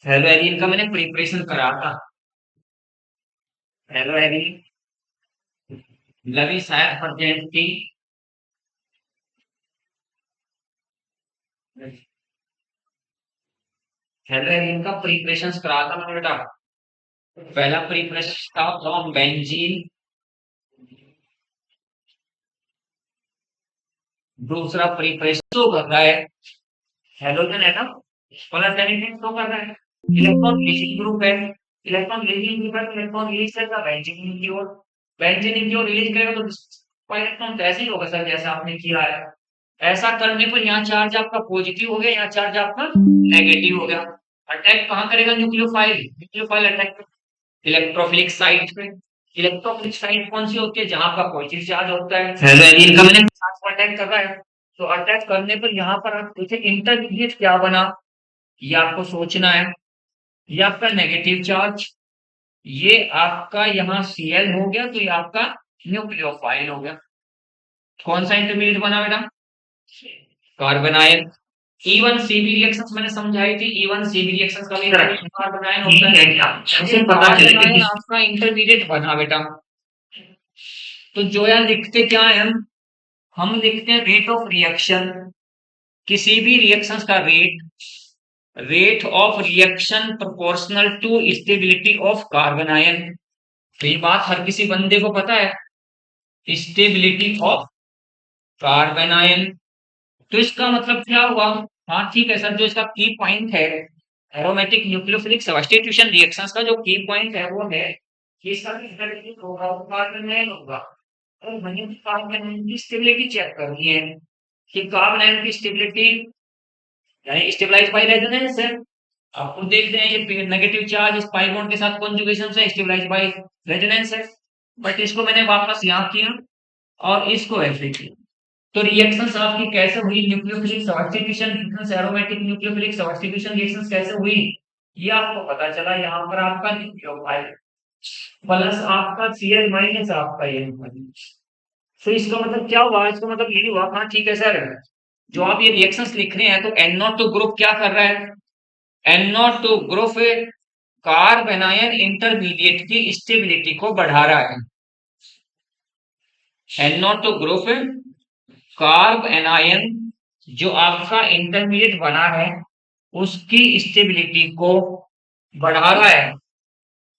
Hello Erin का मैंने preparation करा था। हेलो एरिन, लवी शायद अर्जेंट थी। हेलो एरिन का प्रिपरेशन करा था मैंने बेटा। पहला प्रिपरेशन था फ्रॉम बेंजीन, दूसरा प्रिपरेशन शो कर रहा है halogen atom plus anything show कर रहा है। इलेक्ट्रॉन लीचिंग ग्रुप है। इलेक्ट्रॉन लीचिंग ग्रुप है तो इलेक्ट्रॉन रिलीज करेगा बेंजीन की ओर। बेंजीन की ओर रिलीज करेगा तो इलेक्ट्रॉन तो ऐसे ही होगा सर जैसा आपने किया है। ऐसा करने पर यहाँ चार्ज आपका पॉजिटिव हो गया, यहाँ चार्ज आपका नेगेटिव हो गया। अटैक कहाँ करेगा? Nucleophile. Nucleophile attack electrophilic site पे। इलेक्ट्रोफिलिक साइट कौन सी होती है? जहां का पॉजिटिव चार्ज होता है। हेलोजन का मैंने अटैक कर रहा है। तो अटैक करने पर यहाँ पर आप देखें इंटरमीडिएट क्या बना, ये आपको सोचना है। ये आपका नेगेटिव चार्ज, ये आपका यहाँ Cl हो गया तो ये आपका न्यूक्लियोफाइल हो गया। कौन सा इंटरमीडिएट बना बेटा? Carbon ion. E1 Cb reactions मैंने समझाई थी। E1 Cb रिएक्शंस का भी कार्बन आयन होता है क्या? उसे पता चले कि आपका इंटरमीडिएट बना बेटा। तो जो यार लिखते क्या है हम लिखते हैं रेट ऑफ रिएक्शन। किसी भी रिएक्शंस का rate of reaction proportional to stability of carbon ion. तो ये बात हर किसी बंदे को पता है, स्टेबिलिटी ऑफ कार्बन आयन। तो इसका मतलब क्या हुआ? हाँ ठीक है सर, जो इसका की पॉइंट है एरोमेटिक न्यूक्लियोफिलिक सब्स्टिट्यूशन रिएक्शंस का जो की पॉइंट है वो है कि इसका स्टेबिलिटी होगा वो कार्बन आयन होगा। और वहीं कार्बन आयन की स्टेबिलिटी चेक करनी है कि कार्बन आयन की स्टेबिलिटी यानी स्टेबलाइज बाय रेजोनेंस है। आप खुद देख रहे हैं ये नेगेटिव चार्ज इस पाई बॉन्ड के साथ कॉन्जुगेशन से स्टेबलाइज बाय रेजोनेंस है। बट इसको मैंने वापस यहाँ किया और इसको ऐसे किया। तो रिएक्शंस आपकी कैसे हुई? Nucleophilic substitution reactions, aromatic nucleophilic substitution reactions कैसे हुई ये आपको पता चला। यहाँ पर आपका न्यूक्लियोफाइल प्लस आपका Cl माइनस आपका ये। तो इसका मतलब क्या हुआ? इसका मतलब यही हुआ। हाँ ठीक है सर, जो आप ये रिएक्शंस लिख रहे हैं तो NO2 ग्रुप क्या कर रहा है? NO2 group carbon ion intermediate की स्टेबिलिटी को बढ़ा रहा है। NO2 ग्रुप कार्ब एनायन जो आपका इंटरमीडिएट बना है उसकी स्टेबिलिटी को बढ़ा रहा है।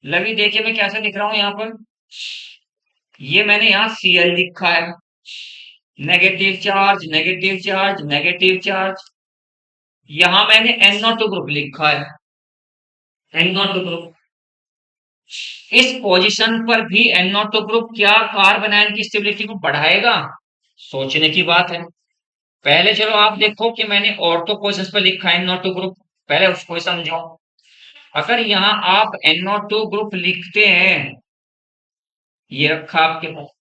लवी देखिए मैं कैसे लिख रहा हूं यहाँ पर। ये मैंने यहाँ Cl लिखा है, negative charge negative charge negative charge. यहाँ मैंने NO2 ग्रुप लिखा है, NO2 ग्रुप। इस पोजीशन पर भी NO2 ग्रुप क्या कार्बन आयन की स्टेबिलिटी को बढ़ाएगा? सोचने की बात है। पहले चलो आप देखो कि मैंने ऑर्थो पोजीशन पर लिखा है NO2 ग्रुप, पहले उसको समझो। अगर यहाँ आप NO2 ग्रुप लिखते हैं, ये रखा आपके पास।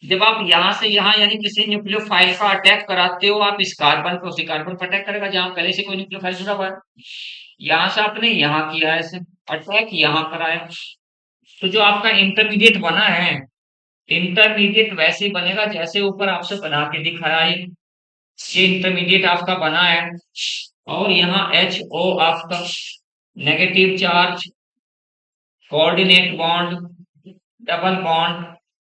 जब आप यहाँ से यहाँ यानी किसी न्यूक्लियोफाइल का अटैक कराते हो, आप इस कार्बन को उसी कार्बन पर अटैक करेगा जहां पहले से कोई न्यूक्लियोफाइल जुड़ा हुआ है। यहाँ से आपने यहाँ किया है ऐसे अटैक, यहाँ पर आया। तो जो आपका इंटरमीडिएट बना है, इंटरमीडिएट वैसे ही बनेगा जैसे ऊपर आपसे बना के दिखाया। ये इंटरमीडिएट आपका बना है और यहाँ HO आपका negative charge, coordinate bond, double bond.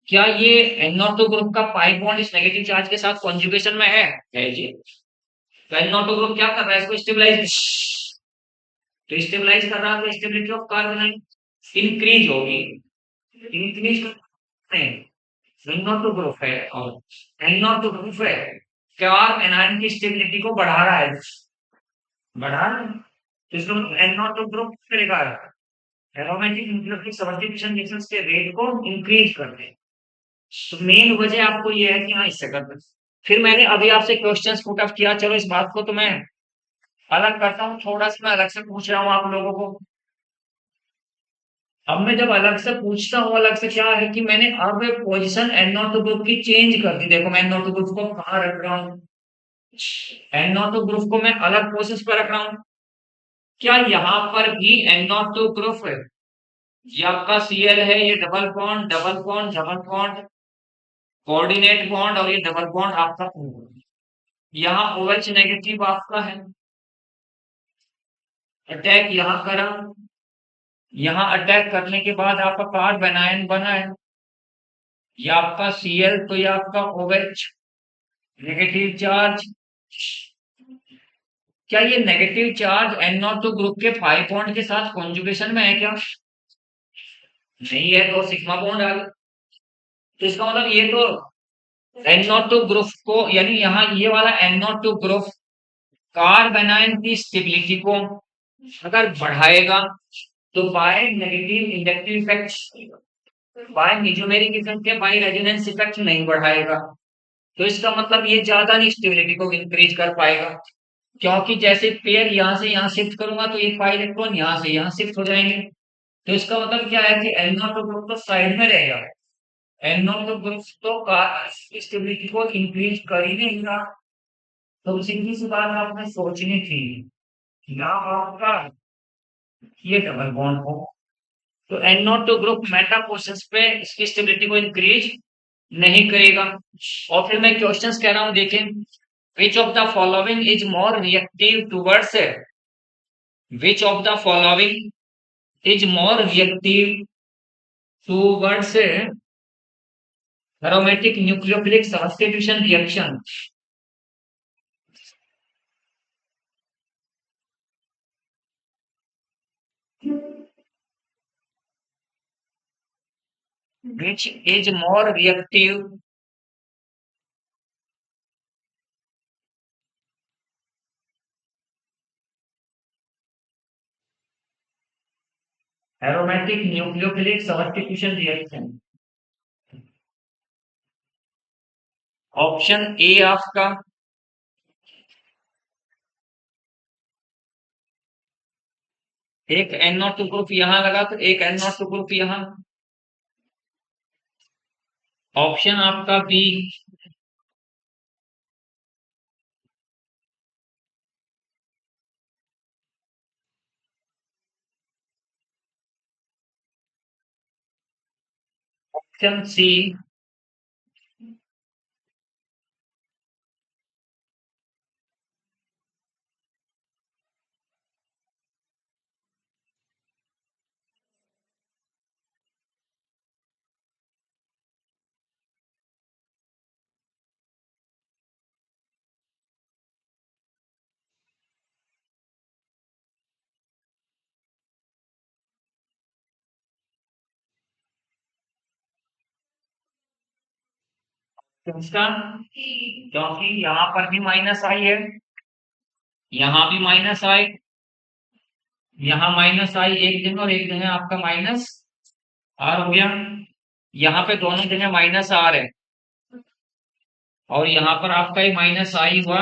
क्या ये NO2 ग्रुप का पाई बॉन्ड इस नेगेटिव चार्ज के साथ कॉन्जुगेशन में है जी। तो NO2 ग्रुप क्या कर रहा है? इसको स्टेबलाइज, तो स्टेबलाइज कर रहा है तो स्टेबिलिटी ऑफ कार्बन इंक्रीज होगी। इंक्रीज करने NO2 ग्रुप है और NO2 ग्रुप है कार्ब एनायन की स्टेबिलिटी को बढ़ा रहा है, बढ़ा रहा है। तो इसका मतलब NO2 ग्रुप करेगा एरोमेटिक न्यूक्लियोफिलिक सब्स्टिट्यूशन रिएक्शंस के रेट को इंक्रीज कर दे। तो मेन वजह आपको ये है कि हाँ इससे कर दे। फिर मैंने अभी आपसे क्वेश्चंस पुट अप किया, चलो इस बात को तो मैं अलग करता हूँ, थोड़ा सा मैं अलग से पूछ रहा हूँ आप लोगों को। अब मैं जब अलग से पूछता हूँ, अलग से क्या है कि मैंने अब पोजीशन NO2 ग्रुप की चेंज कर दी। देखो मैं NO2 ग्रुप को कहाँ रख रहा हूँ, NO2 ग्रुप को मैं अलग पोजीशन पर रख रहा हूँ। क्या यहाँ पर भी NO2 ग्रुप है? ये आपका Cl है, ये double bond double bond double bond coordinate bond और ये डबल बॉन्ड आपका O। यहाँ OH नेगेटिव आपका है, अटैक यहाँ करा, यहाँ अटैक करने के बाद आपका कार्ब एनायन बना है, ये आपका Cl, तो ये आपका OH नेगेटिव चार्ज। क्या ये नेगेटिव चार्ज NO2 ग्रुप के 5 बॉन्ड के साथ कॉन्जुगेशन में है क्या? नहीं है, तो सिग्मा बॉन्ड आ गया। तो इसका मतलब ये तो NO2 ग्रुप को, यानी यहाँ ये वाला NO2 ग्रुप कार्ब एनायन की स्टेबिलिटी को अगर बढ़ाएगा तो by negative inductive effect, by mesomeric effect या बाय रेजोनेंस इफेक्ट नहीं बढ़ाएगा। तो इसका मतलब ये ज्यादा नहीं स्टेबिलिटी को इंक्रीज कर पाएगा, क्योंकि जैसे पेयर यहाँ से यहाँ शिफ्ट करूंगा तो एक पाई इलेक्ट्रॉन यहाँ से यहाँ शिफ्ट हो जाएंगे। तो इसका मतलब क्या है कि NO2 ग्रुप तो साइड में रहेगा, NO2 ग्रुप तो स्टेबिलिटी को इंक्रीज कर ही नहीं रहा। तो सीधी सी बात आपने सोचनी थी, यहाँ आपका ये डबल बॉन्ड हो, तो NO2 ग्रुप मेटा प्रोसेस पे इसकी स्टेबिलिटी को इंक्रीज नहीं करेगा। और फिर मैं क्वेश्चंस कह रहा हूं, देखें, which of the following is more reactive towards, which of the following is more reactive towards aromatic nucleophilic substitution reaction? Which is more reactive aromatic nucleophilic substitution reaction? Option A आपका एक NO2 group यहां लगा तो एक NO2 group यहां। Option आपका B, option C. किसका? क्योंकि यहाँ पर भी माइनस आई है, यहाँ भी माइनस आई, यहाँ माइनस आई एक जगह और एक जगह आपका माइनस आर हो गया। यहाँ पे दोनों जगह माइनस आर है और यहाँ पर आपका ही माइनस आई हुआ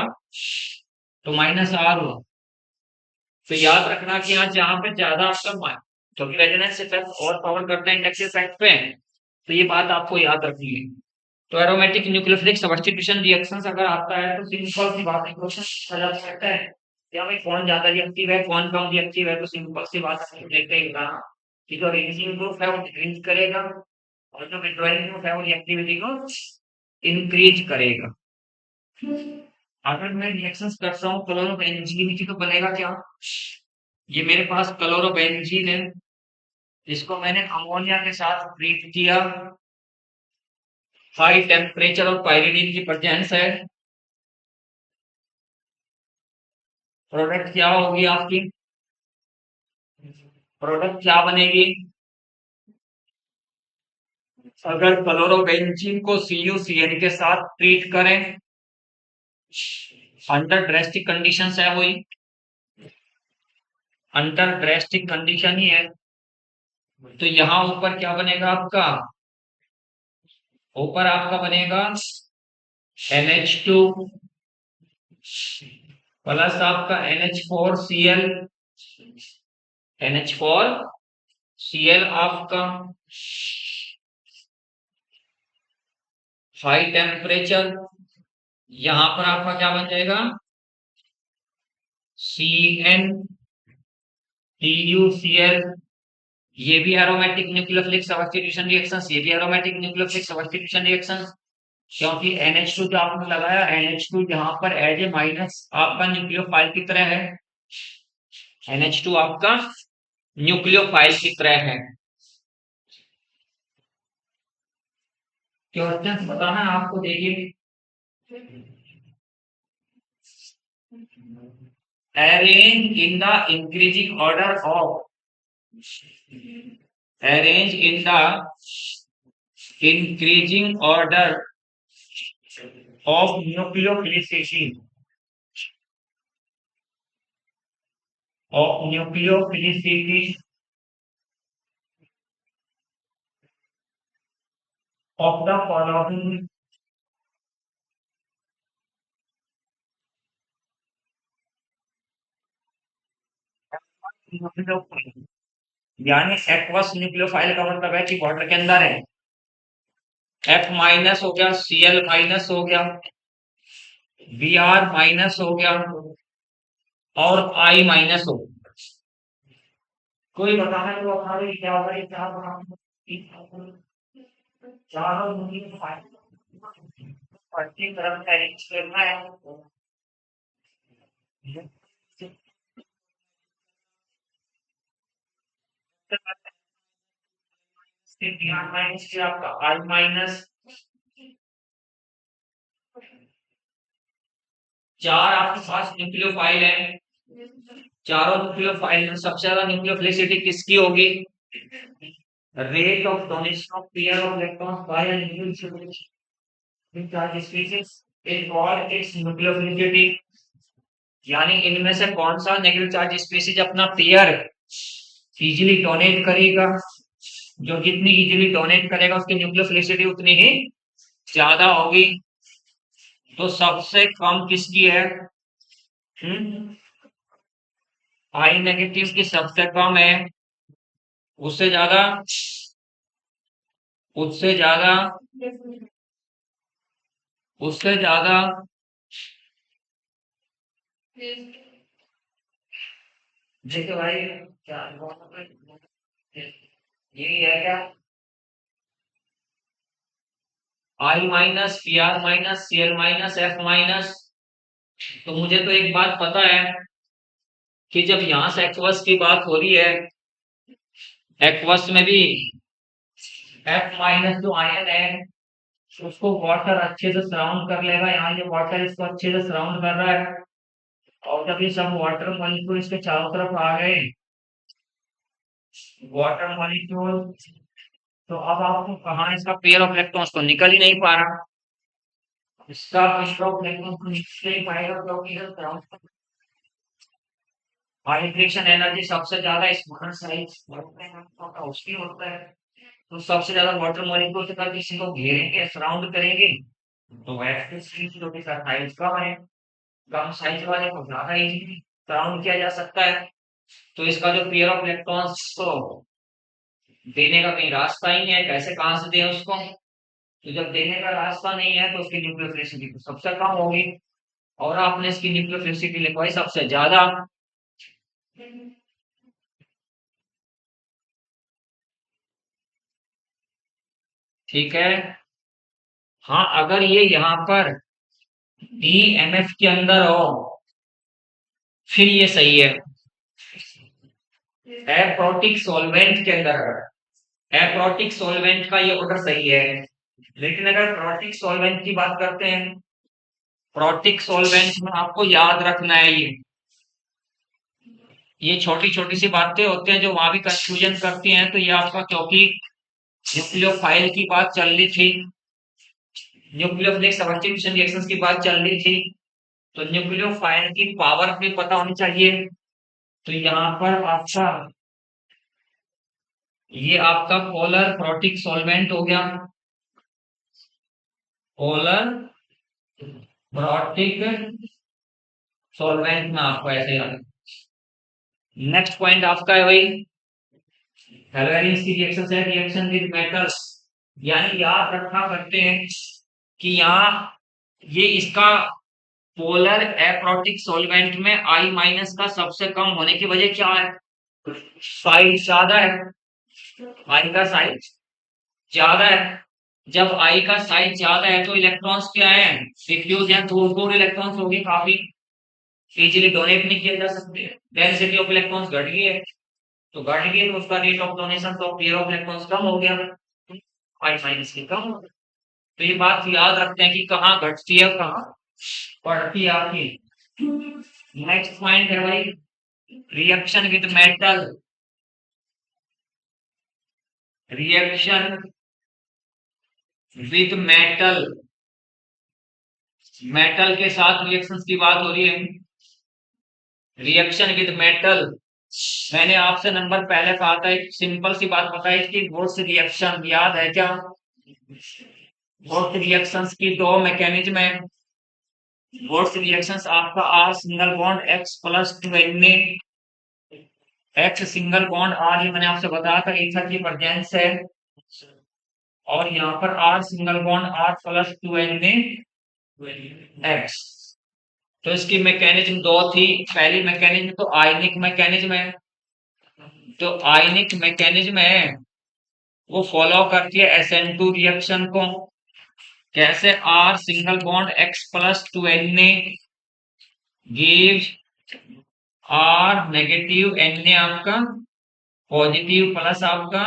तो माइनस आर हुआ। तो याद रखना कि यहाँ जहाँ पे ज्यादा आपका, क्योंकि रेजोनेंस इफेक्ट और पावर करता है इंडक्टिव इफेक्ट पे, तो ये बात आपको याद रखनी है। तो एरोमेटिक न्यूक्लियोफिलिक सब्स्टिट्यूशन रिएक्शंस अगर आता है तो सिंपल सी बात है, क्वेश्चन पूछा जा सकता है या भाई कौन ज्यादा रिएक्टिव है कौन कम रिएक्टिव है, तो सिंपल सी बात आपको देखते ही होगा कि जो रेजिंग ग्रुप है वो डिक्रीज करेगा और जो विड्रॉइंग ग्रुप है वो रिएक्टिविटी को इंक्रीज करेगा। अगर मैं रिएक्शंस करता हूँ क्लोरोबेंजीन की तो बनेगा क्या? ये मेरे पास क्लोरोबेंजीन है, इसको मैंने अमोनिया के साथ ट्रीट किया, हाई टेम्परेचर और पाइरिडीन की प्रेजेंस है। प्रोडक्ट क्या होगी आपकी? प्रोडक्ट क्या बनेगी? अगर क्लोरोबेंजीन को CuCl के साथ ट्रीट करें अंडर ड्रेस्टिक कंडीशंस है, वही अंडर ड्रेस्टिक कंडीशन ही है, तो यहाँ ऊपर क्या बनेगा आपका? ऊपर आपका बनेगा NH2 प्लस आपका NH4Cl, NH4Cl आपका हाई टेम्परेचर, यहां पर आपका क्या बन जाएगा? CnTuCl। ये भी एरोमेटिक न्यूक्लियोफिलिक सब्स्टिट्यूशन रिएक्शंस, ये भी एरोमेटिक न्यूक्लियोफिलिक सब्स्टिट्यूशन रिएक्शंस, क्योंकि NH2 जो आपने लगाया NH2 यहाँ पर एज ए माइनस आपका न्यूक्लियोफाइल की तरह है, NH2 आपका न्यूक्लियोफाइल की तरह है। क्वेश्चन बताना है आपको, देखिए। Arrange in the increasing order of arrange in the increasing order of nucleophilicity of nucleophilicity of the following nucleophile। यानी एक्वस न्यूक्लियोफाइल का मतलब है कि वाटर के अंदर है। F माइनस हो गया, Cl माइनस हो गया, Br माइनस हो गया और I माइनस हो गया। कोई बताना तो हमारे क्या होगा, ये चार चारों न्यूक्लियोफाइल पश्चिम तरफ अरेंज करना है। माइनस से आपका आई माइनस, चार आपके पास न्यूक्लियोफाइल है। चारों न्यूक्लियोफाइल में सबसे ज्यादा न्यूक्लियोफिलिसिटी किसकी होगी? Rate of donation of pair of electrons by an nucleophilicity charge species is called its nucleophilicity. यानी इनमें से कौन सा नेगेटिव चार्ज स्पीशीज अपना पेयर इजीली डोनेट करेगा, जो जितनी इजीली डोनेट करेगा उसकी न्यूक्लियोफिलिसिटी उतनी ही ज्यादा होगी। तो सबसे कम किसकी है? आई नेगेटिव की सबसे कम है। उससे ज्यादा, उससे ज्यादा, उससे ज्यादा देखिए भाई, क्या यही है क्या? I minus, P R minus, C L minus, F minus. तो मुझे तो एक बात पता है कि जब यहां से एक्वस की बात हो रही है, एक्वस में भी एफ माइनस जो आयन है उसको वाटर अच्छे से सराउंड कर लेगा। यहाँ ये वाटर इसको अच्छे से सराउंड कर रहा है, और जब ये सब वाटर मॉलिक्यूल इसके चारों तरफ आ गए, वाटर मॉलिक्यूल, तो अब आपको कहाँ इसका पेयर ऑफ इलेक्ट्रॉन्स तो निकल ही नहीं पा रहा। इसका पेयर ऑफ इलेक्ट्रॉन्स तो निकल नहीं पाएगा क्योंकि इधर सराउंड हाइड्रेशन एनर्जी सबसे ज्यादा स्मॉलर साइज उसकी होता है। तो सबसे ज्यादा वाटर मॉलिक्यूल से अगर किसी को घेरेंगे, सराउंड करेंगे, तो वैसे जो कि साइज कम है, कम साइज वाले को ज्यादा इजीली सराउंड किया जा सकता है। तो इसका जो पेयर ऑफ इलेक्ट्रॉन्स तो देने का कहीं रास्ता ही नहीं है, कैसे कहां से दें उसको। तो जब देने का रास्ता नहीं है तो उसकी न्यूक्लियोफिलिसिटी तो सबसे कम होगी, और आपने इसकी न्यूक्लियोफिलिसिटी लिखवाई सबसे ज्यादा। ठीक है। हाँ, अगर ये यहाँ पर डीएमएफ के अंदर हो फिर ये सही है। एप्रोटिक सॉल्वेंट के अंदर, एप्रोटिक सॉल्वेंट का ये ऑर्डर सही है। लेकिन अगर प्रोटिक सॉल्वेंट की बात करते हैं, प्रोटिक सॉल्वेंट में आपको याद रखना है ये छोटी छोटी सी बातें होती हैं जो वहां भी कंफ्यूजन करती हैं। तो ये आपका, क्योंकि न्यूक्लियोफाइल की बात चल रही थी, न्यूक्लियोफिलिक सब्स्टिट्यूशन रिएक्शंस की बात चल रही थी, तो न्यूक्लियोफाइल की पावर भी पता होनी चाहिए। तो यहाँ पर आपका, ये आपका पोलर प्रोटिक सॉल्वेंट हो गया, पोलर प्रोटिक सॉल्वेंट में आपको ऐसे याद। नेक्स्ट पॉइंट आपका है भाई, हेलोजेंस की रिएक्शन है, रिएक्शन विद मेटल्स। यानी याद रखा करते हैं कि यहाँ ये इसका पोलर एप्रोटिक सॉल्वेंट में आई माइनस का सबसे कम होने की वजह क्या है? साइज ज्यादा है, आई का साइज ज्यादा है। जब आई का साइज ज्यादा है तो इलेक्ट्रॉन्स क्या है? डिफ्यूज या दूर दूर इलेक्ट्रॉन्स होगी काफी। इजीली डोनेट नहीं किए जा सकते। डेंसिटी ऑफ इलेक्ट्रॉन्स घट गई है, तो घट गई तो उसका rate of donation of pair of electrons कम हो गया, आई माइनस के कम हो गया। तो ये बात याद रखते हैं कि कहाँ घटती है कहाँ बढ़ती है आपकी। नेक्स्ट पॉइंट है भाई, reaction with metal. Reaction with metal, metal के साथ रिएक्शंस की बात हो रही है। रिएक्शन विद मेटल, मैंने आपसे नंबर पहले कहा था, एक सिंपल सी बात बताई कि वॉट्स रिएक्शन, याद है क्या? वॉट्स रिएक्शंस की दो मैकेनिज्म है। वॉट्स रिएक्शंस आपका R single bond X plus 2Na, X single bond R, ये मैंने आपसे बताया था ईथर की प्रेजेंस है, और यहाँ पर R single bond R plus 2Na X. तो इसकी मैकेनिज्म दो थी। पहली मैकेनिज्म तो आयनिक मैकेनिज्म है, तो आयनिक मैकेनिज्म है वो फॉलो करती है SN2 रिएक्शन को। कैसे? R single bond X plus 2Na give R negative Na आपका पॉजिटिव प्लस आपका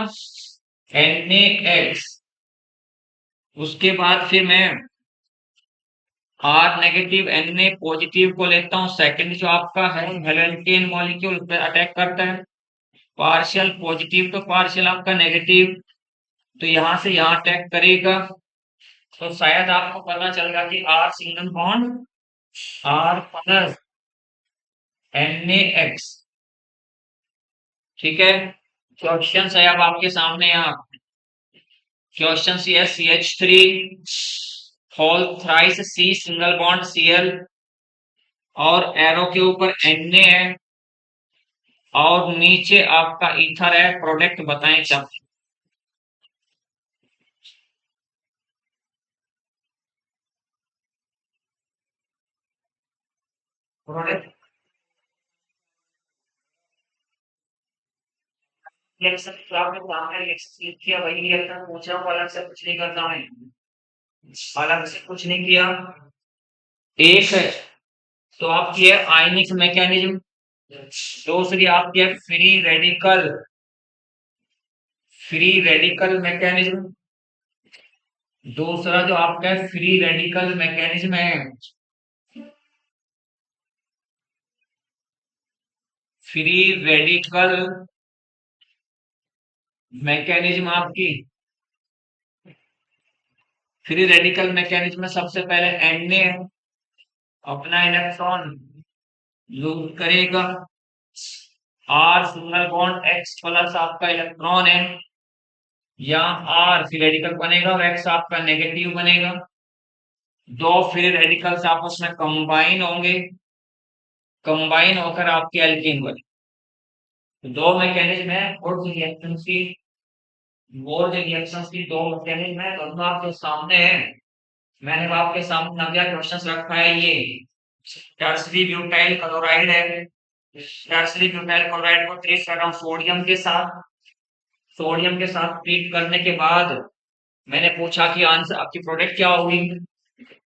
NaX। उसके बाद फिर मैं आर नेगेटिव Na पॉजिटिव को लेता हूँ, सेकंड जो आपका है हेलोकेन मॉलिक्यूल पर अटैक करता है, पार्शियल पॉजिटिव तो पार्शियल आपका नेगेटिव, तो यहां से यहां अटैक करेगा। तो शायद आपको पता चलेगा कि R single bond R plus NaX, ठीक है। क्वेश्चन है अब आपके सामने यहाँ, क्वेश्चन सी है CH3 whole thrice C single bond Cl, और एरो के ऊपर Na है, और नीचे आपका ईथर है, प्रोडक्ट बताएं क्या? प्रोडक्ट रिएक्शन तो आपने सामने रिएक्शन लिख किया, वही रिएक्शन पूछ रहा हूँ, अलग से कुछ नहीं करना है, अलग से कुछ नहीं किया। एक है तो आपकी है आयनिक मैकेनिज्म, दूसरी आपकी है फ्री रेडिकल मैकेनिज्म, दूसरा जो आपका है फ्री रेडिकल मैकेनिज्म है, फ्री रेडिकल मैकेनिज्म आपकी, फ्री रेडिकल मैकेनिज्म में सबसे पहले Na अपना इलेक्ट्रॉन लूज करेगा, R single bond X plus आपका इलेक्ट्रॉन है, या आर फ्री रेडिकल बनेगा और एक्स आपका नेगेटिव बनेगा, दो फ्री रेडिकल्स आपस में कंबाइन होंगे, कंबाइन होकर आपके एल्कीन बने। तो दो मैकेनिज्म है और रिएक्शंस की दो मैकेनिज्म है, दोनों आपके सामने है। मैंने आपके सामने नया क्वेश्चन रखा है, ये टर्सरी ब्यूटाइल क्लोराइड है, टर्सरी ब्यूटाइल क्लोराइड को ट्रीट कर रहा हूँ सोडियम के साथ ट्रीट करने के बाद मैंने पूछा कि आंसर आपकी प्रोडक्ट क्या होगी,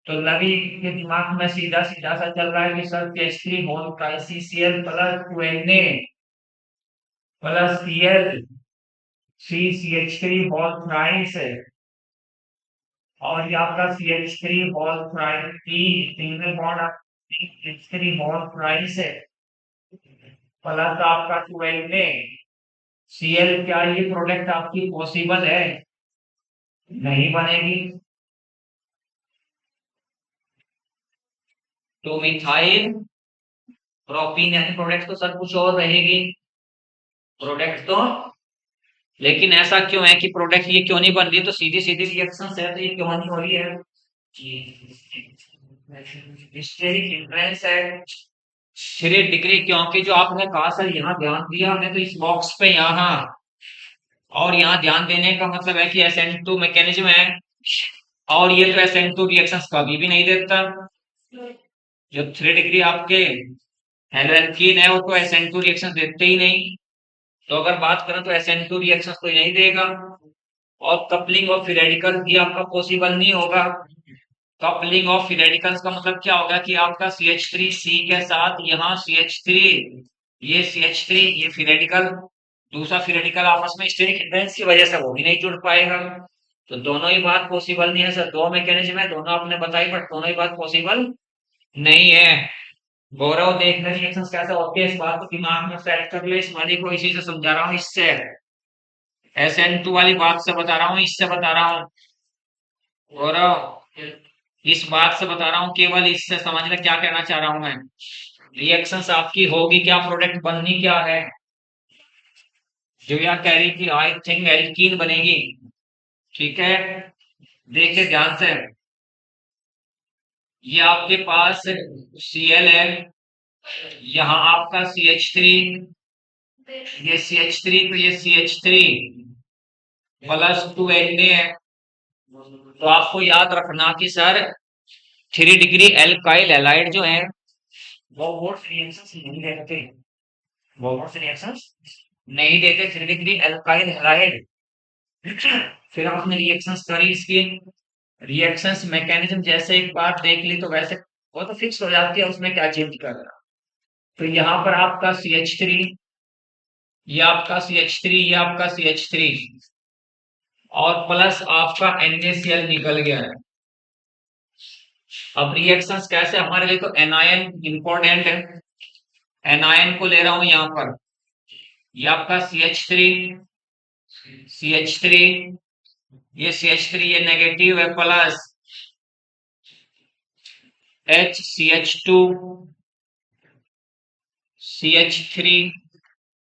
तो लवी के दिमाग में सीधा सीधा सा चल रहा है कि सर केस्ट्री होल ट्राइसीसीएल plus 2Na plus CH3 whole thrice है, और ये आपका CH3 होल थ्राइस की single bond CH3 whole thrice है, प्लस आपका 12Na Cl। क्या ये प्रोडक्ट आपकी पॉसिबल है? नहीं बनेगी। तो मिथाइल प्रोपीन प्रोडक्ट तो सब कुछ और रहेगी, प्रोडक्ट तो, लेकिन ऐसा क्यों है कि प्रोडक्ट ये क्यों नहीं बन रही? तो सीधी सीधी रिएक्शन है, तो ये क्यों नहीं हो रही है? हिस्टेरिक इंफ्लुएंस है 3 डिग्री, क्योंकि जो आपने कहा सर यहाँ ध्यान दिया हमने तो इस बॉक्स पे यहाँ, और यहाँ ध्यान देने का मतलब है कि SN2 मैकेनिज्म है, और ये तो SN2 रिएक्शंस कभी भी नहीं देता। जो 3 डिग्री आपके हेलोएल्कीन है वो तो SN2 रिएक्शन देते ही नहीं, तो अगर बात करें तो SN2 रिएक्शन तो नहीं देगा, और कपलिंग ऑफ फ्री रेडिकल भी आपका पॉसिबल नहीं होगा। कपलिंग ऑफ फ्री रेडिकल्स का मतलब क्या होगा कि आपका CH3C के साथ यहाँ CH3, ये CH3, ये फ्री रेडिकल, दूसरा फ्री रेडिकल आपस में स्टेरिक हिंड्रेंस की वजह से वो भी नहीं जुड़ पाएगा। तो दोनों ही बात पॉसिबल नहीं है सर, दो मैकेनिज्म है, दोनों आपने बताई, बट दोनों ही बात पॉसिबल नहीं है। गौरव देख रहे रिएक्शंस कैसे होती है, इस बात को दिमाग में सेट कर ले, इस वाली को इसी से समझा रहा हूँ, इससे SN2 वाली बात से बता रहा हूँ, इससे बता रहा हूँ गौरव, इस बात से बता रहा हूँ, केवल इससे समझ ले क्या कहना चाह रहा हूँ मैं। रिएक्शंस आपकी होगी क्या, प्रोडक्ट बननी क्या है, जो यहाँ कह रही थी आई थिंक एल्कीन बनेगी, ठीक है। देखिए ध्यान से, ये आपके पास Cl है, यहाँ आपका CH3, ये CH3, तो ये CH3 +2Na है। तो आपको याद रखना कि सर 3 डिग्री एल्काइल हैलाइड जो है वो वोट्स रिएक्शंस नहीं देते, वो वोट्स रिएक्शंस नहीं देते 3 डिग्री एल्काइल हैलाइड। फिर आपने रिएक्शंस करी इसकी, रिएक्शंस मैकेनिज्म जैसे एक बार देख ली तो वैसे वो तो फिक्स हो जाती है, उसमें क्या चेंज कर रहा। तो यहाँ पर आपका CH3, ये आपका CH3, ये आपका CH3 और प्लस आपका NaCl निकल गया है। अब रिएक्शंस कैसे, हमारे लिए तो एनायन इंपॉर्टेंट है, एनायन को ले रहा हूं यहां पर, ये आपका CH3, CH3, ये CH3 ये नेगेटिव है, प्लस HCH2, CH3,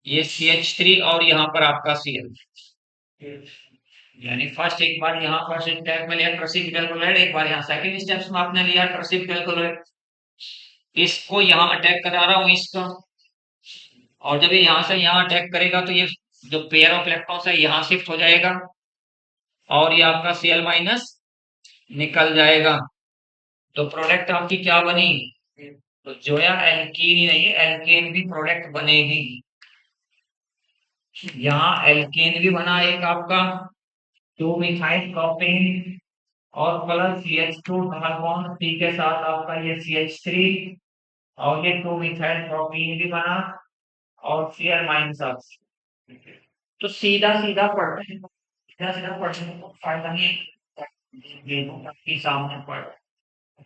ये CH3 और यहाँ पर आपका Cl, यानी फर्स्ट एक बार यहाँ फर्स्ट स्टेप में लिया ट्रसिक कैलकुलेट, एक बार यहाँ सेकंड स्टेप्स में आपने लिया ट्रसिक कैलकुलेट, इसको यहाँ अटैक करा रहा हूँ इसका, और जब ये यहाँ से यहाँ अटैक करेगा तो ये जो पेयर ऑफ इलेक्ट्रॉन्स है यहाँ शिफ्ट हो जाएगा और ये आपका Cl माइनस निकल जाएगा। तो प्रोडक्ट आपकी क्या बनी, तो जोया एल्कीन ही नहीं, एल्केन भी प्रोडक्ट बनेगी। यहाँ एल्केन भी बना एक आपका 2 मिथाइल प्रोपेन और plus CH2 double bond C के साथ आपका ये CH3 और ये 2 मिथाइल प्रोपीन भी बना और Cl माइनस आप, तो सीधा सीधा पढ़ते हैं, सीधा सीधा पढ़ने में कोई फायदा नहीं है, ये तो आपके सामने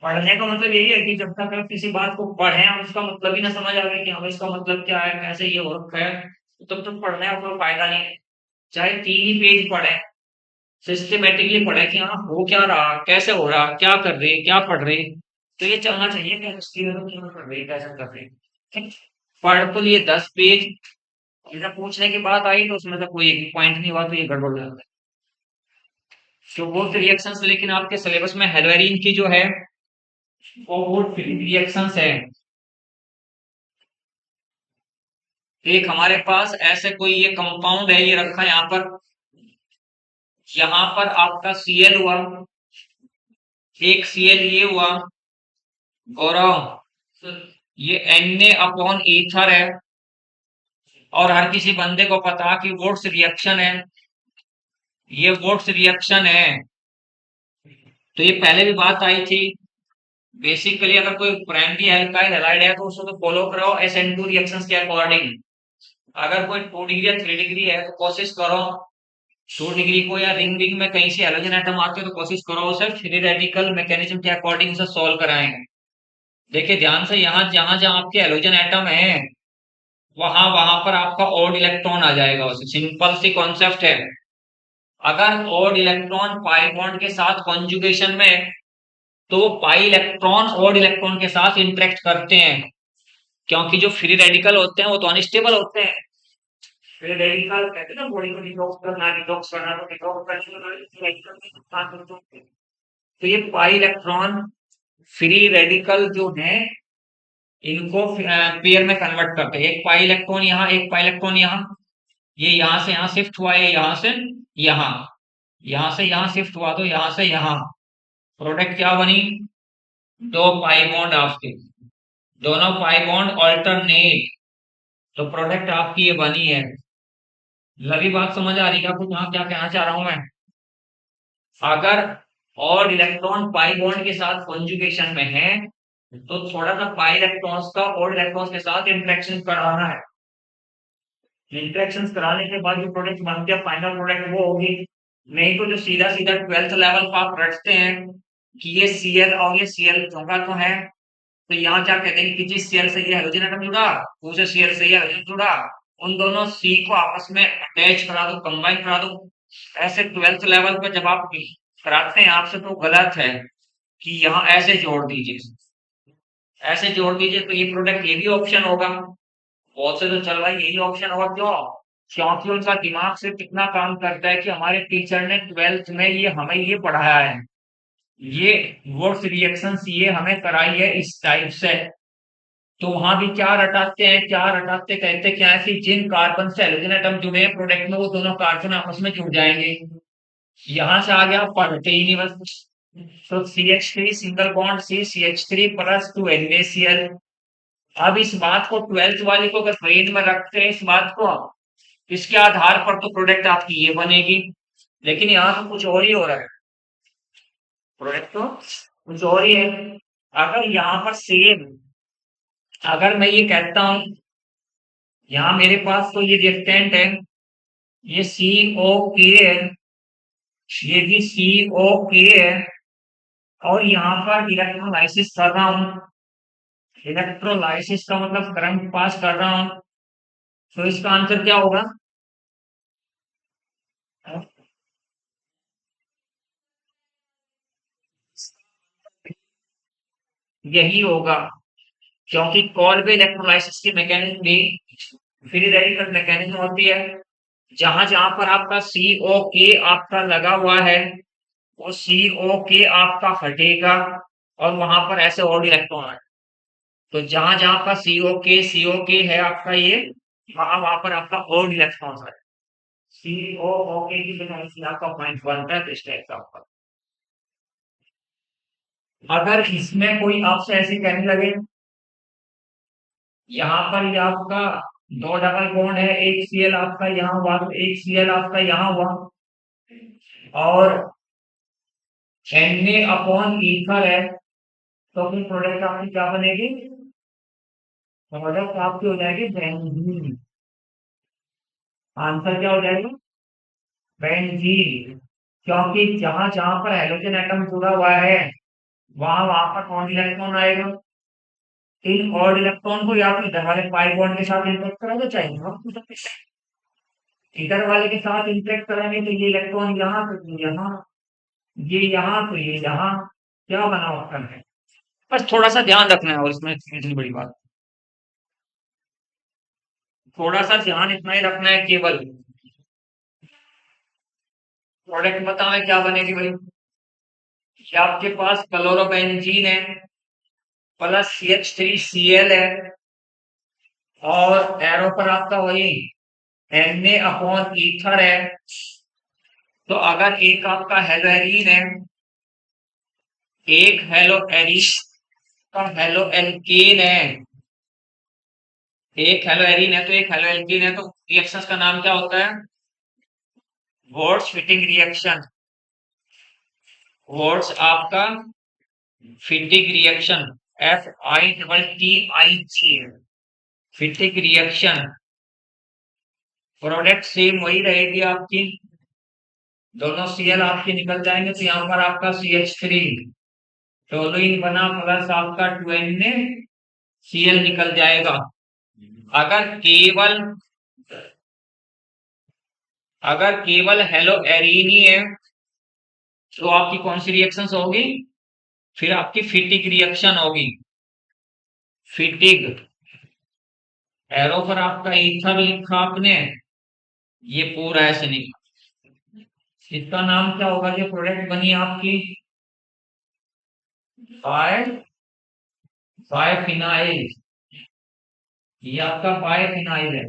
पढ़ने का मतलब यही है कि जब तक आप किसी बात को पढ़ें और उसका मतलब ही ना समझ आवे कि हमें इसका मतलब क्या है, कैसे ये हो रखा है, तो तब तक पढ़ने का कोई फायदा नहीं है। चाहे 3 ही पेज पढ़े, सिस्टमेटिकली पढ़े कि हाँ हो क्या रहा, कैसे हो रहा, क्या कर रहे, क्या पढ़ रहे, तो ये चलना चाहिए कि इसकी क्यों कर रहे, कैसे कर रहे, ठीक। पढ़ तो लिए 10 पेज, जब पूछने की बात आई तो उसमें से कोई एक पॉइंट नहीं हुआ तो ये गड़बड़ हो जाता है। तो वो रिएक्शंस लेकिन आपके सिलेबस में हेलोरीन की जो है वो रिएक्शंस है। एक हमारे पास ऐसे कोई ये कंपाउंड है, ये रखा यहाँ पर, यहाँ पर आपका Cl हुआ, एक Cl ये हुआ गौरव, ये Na/ईथर है, और हर किसी बंदे को पता कि वोट्स रिएक्शन है, ये वोट्स रिएक्शन है। तो ये पहले भी बात आई थी, बेसिकली अगर कोई प्राइमरी एल्काइल हैलाइड है तो उसको तो फॉलो करो SN2 रिएक्शंस के अकॉर्डिंग। अगर कोई 2 डिग्री या 3 डिग्री है तो कोशिश करो 2 डिग्री को, या रिंग रिंग में कहीं से हेलोजन एटम आते हो तो कोशिश करो उसे फ्री रेडिकल मैकेनिज्म के अकॉर्डिंग उसे सॉल्व कराएंगे। देखिए ध्यान से, यहाँ जहां जहां आपके हेलोजन एटम है वहां वहां पर आपका ओड इलेक्ट्रॉन आ जाएगा, उसे सिंपल सी कॉन्सेप्ट है। अगर ओड इलेक्ट्रॉन पाई बॉन्ड के साथ कॉन्जुगेशन में है, तो पाई इलेक्ट्रॉन ओड इलेक्ट्रॉन के साथ इंटरेक्ट करते हैं, क्योंकि जो फ्री रेडिकल होते हैं वो तो अनस्टेबल होते हैं। फ्री रेडिकल कहते हैं ना बॉडी को डिटॉक्स करना तो डिटॉक्स करने के लिए, तो ये पाई इलेक्ट्रॉन फ्री रेडिकल जो है इनको पेयर में कन्वर्ट करते हैं, एक पाई इलेक्ट्रॉन यहाँ, एक पाई इलेक्ट्रॉन यहाँ, ये यहाँ से यहाँ शिफ्ट हुआ है, यहाँ से यहाँ, यहाँ से यहाँ शिफ्ट हुआ तो यहाँ से यहाँ, प्रोडक्ट क्या बनी, 2 पाई बॉन्ड आपके, दोनों पाई बॉन्ड ऑल्टरनेट, तो प्रोडक्ट आपकी ये बनी है। लगी बात समझ आ रही है आपको, यहाँ क्या कहना चाह रहा हूं मैं। अगर और इलेक्ट्रॉन पाई बॉन्ड के साथ कॉन्जुगेशन में है, तो थोड़ा सा पाई इलेक्ट्रॉन्स का और इलेक्ट्रॉन्स के साथ इंटरेक्शन कराना है। इंटरेक्शन कराने के बाद जो प्रोडक्ट बनती है फाइनल प्रोडक्ट वो होगी। नहीं तो जो सीधा सीधा 12th लेवल का आप रटते हैं कि ये Cl और ये Cl चौका तो है, तो यहाँ क्या कहते हैं कि जिस Cl से ये हाइड्रोजन एटम जुड़ा, दूसरे Cl से ये हाइड्रोजन जुड़ा, उन दोनों C को आपस में अटैच करा दो, कंबाइन करा दो। ऐसे 12th लेवल पे जब आप कराते हैं आपसे तो गलत है कि यहाँ ऐसे जोड़ दीजिए, ऐसे जोड़ दीजिए तो ये प्रोडक्ट ये भी ऑप्शन होगा। बहुत से तो चल भाई यही ऑप्शन होगा, क्यों? क्योंकि उनका दिमाग से कितना काम करता है कि हमारे टीचर ने 12th में ये हमें ये पढ़ाया है, ये वोट्स रिएक्शंस ये हमें कराई है इस टाइप से। तो वहां भी क्या रटाते हैं, क्या रटाते कहते क्या है कि जिन कार्बन से हाइड्रोजन एटम जुड़े हैं प्रोडक्ट में वो दोनों कार्बन आपस में जुड़ जाएंगे। यहाँ से आगे आप पढ़ते ही नहीं बस। तो CH3 single bond CH3 plus 2 NaCl। अब इस बात को 12th वाले को अगर ब्रेन में रखते हैं इस बात को, इसके आधार पर तो प्रोडक्ट आपकी ये बनेगी। लेकिन यहाँ तो कुछ और ही हो रहा है, प्रोडक्ट तो कुछ और ही है। अगर यहाँ पर सेम, अगर मैं ये कहता हूं यहाँ मेरे पास तो ये रिएक्टेंट है, ये COK है, ये भी COK है, और यहाँ पर इलेक्ट्रोलाइसिस कर रहा हूँ। इलेक्ट्रोलाइसिस का मतलब करंट पास कर रहा हूँ, तो इसका आंसर क्या होगा? यही होगा, क्योंकि कॉल्बे इलेक्ट्रोलाइसिस की मैकेनिज्म भी फ्री रेडिकल मैकेनिज्म होती है। जहां जहां पर आपका COK आपका लगा हुआ है, वो COK आपका हटेगा और वहां पर ऐसे और इलेक्ट्रॉन आए। तो जहां जहां पर COK है आपका ये, वहां वहां पर आपका और इलेक्ट्रॉन आए। COOK की वजह से आपका पॉइंट बनता है, तो इस टाइप का आपका। अगर इसमें कोई आपसे ऐसे कहने लगे यहाँ पर ये आपका दो डबल बॉन्ड है, एक Cl आपका यहाँ हुआ तो एक Cl आपका यहाँ हुआ, और Na अपॉन ईथर है, तो फिर प्रोडक्ट आपकी क्या बनेगी? प्रोडक्ट आपकी हो जाएगी बेंजीन। आंसर क्या हो जाएगा? बेंजीन। क्योंकि जहां जहां पर हाइड्रोजन एटम जुड़ा हुआ है वहां वहां पर कौन इलेक्ट्रॉन आएगा? इन और इलेक्ट्रॉन को या तो इधर वाले पाई बॉन्ड के साथ इंटरेक्ट करा दो, चाहिए इधर वाले के साथ इंटरेक्ट कराएंगे तो ये इलेक्ट्रॉन यहाँ तो ये यहाँ, ये यहाँ तो ये यहाँ, क्या बना ऑप्शन है? बस थोड़ा सा ध्यान रखना है, और इसमें इतनी बड़ी बात, थोड़ा सा ध्यान इतना ही रखना है केवल। प्रोडक्ट बताओ क्या बनेगी भाई? ये आपके पास क्लोरोबेंजीन है प्लस CH3Cl है, और एरो पर आपका वही Na अपॉन ईथर है। तो अगर एक आपका हेलोएरीन है, एक हेलो एरीन का हेलो एल्केन है, एक हेलो एरीन है तो एक हेलो एल्केन है, तो रिएक्शन का नाम क्या होता है? Warts fitting reaction. वॉर्ट्स आपका fitting reaction, FITTIG, fitting reaction. Product same वही रहेगी आपकी, दोनों Cl आपके निकल जाएंगे, तो यहाँ पर आपका CH3 टोलुइन बना प्लस आपका 2NaCl निकल जाएगा। अगर केवल अगर केवल हेलो एरीन ही है तो आपकी कौन सी रिएक्शन होगी? फिर आपकी फिटिक रिएक्शन होगी। फिटिक, एरो पर आपका ईथर लिखा आपने, ये पूरा ऐसे निकला। इसका नाम क्या होगा जो प्रोडक्ट बनी आपकी? Five five phenyl. ये आपका फाइव फिनाइल है,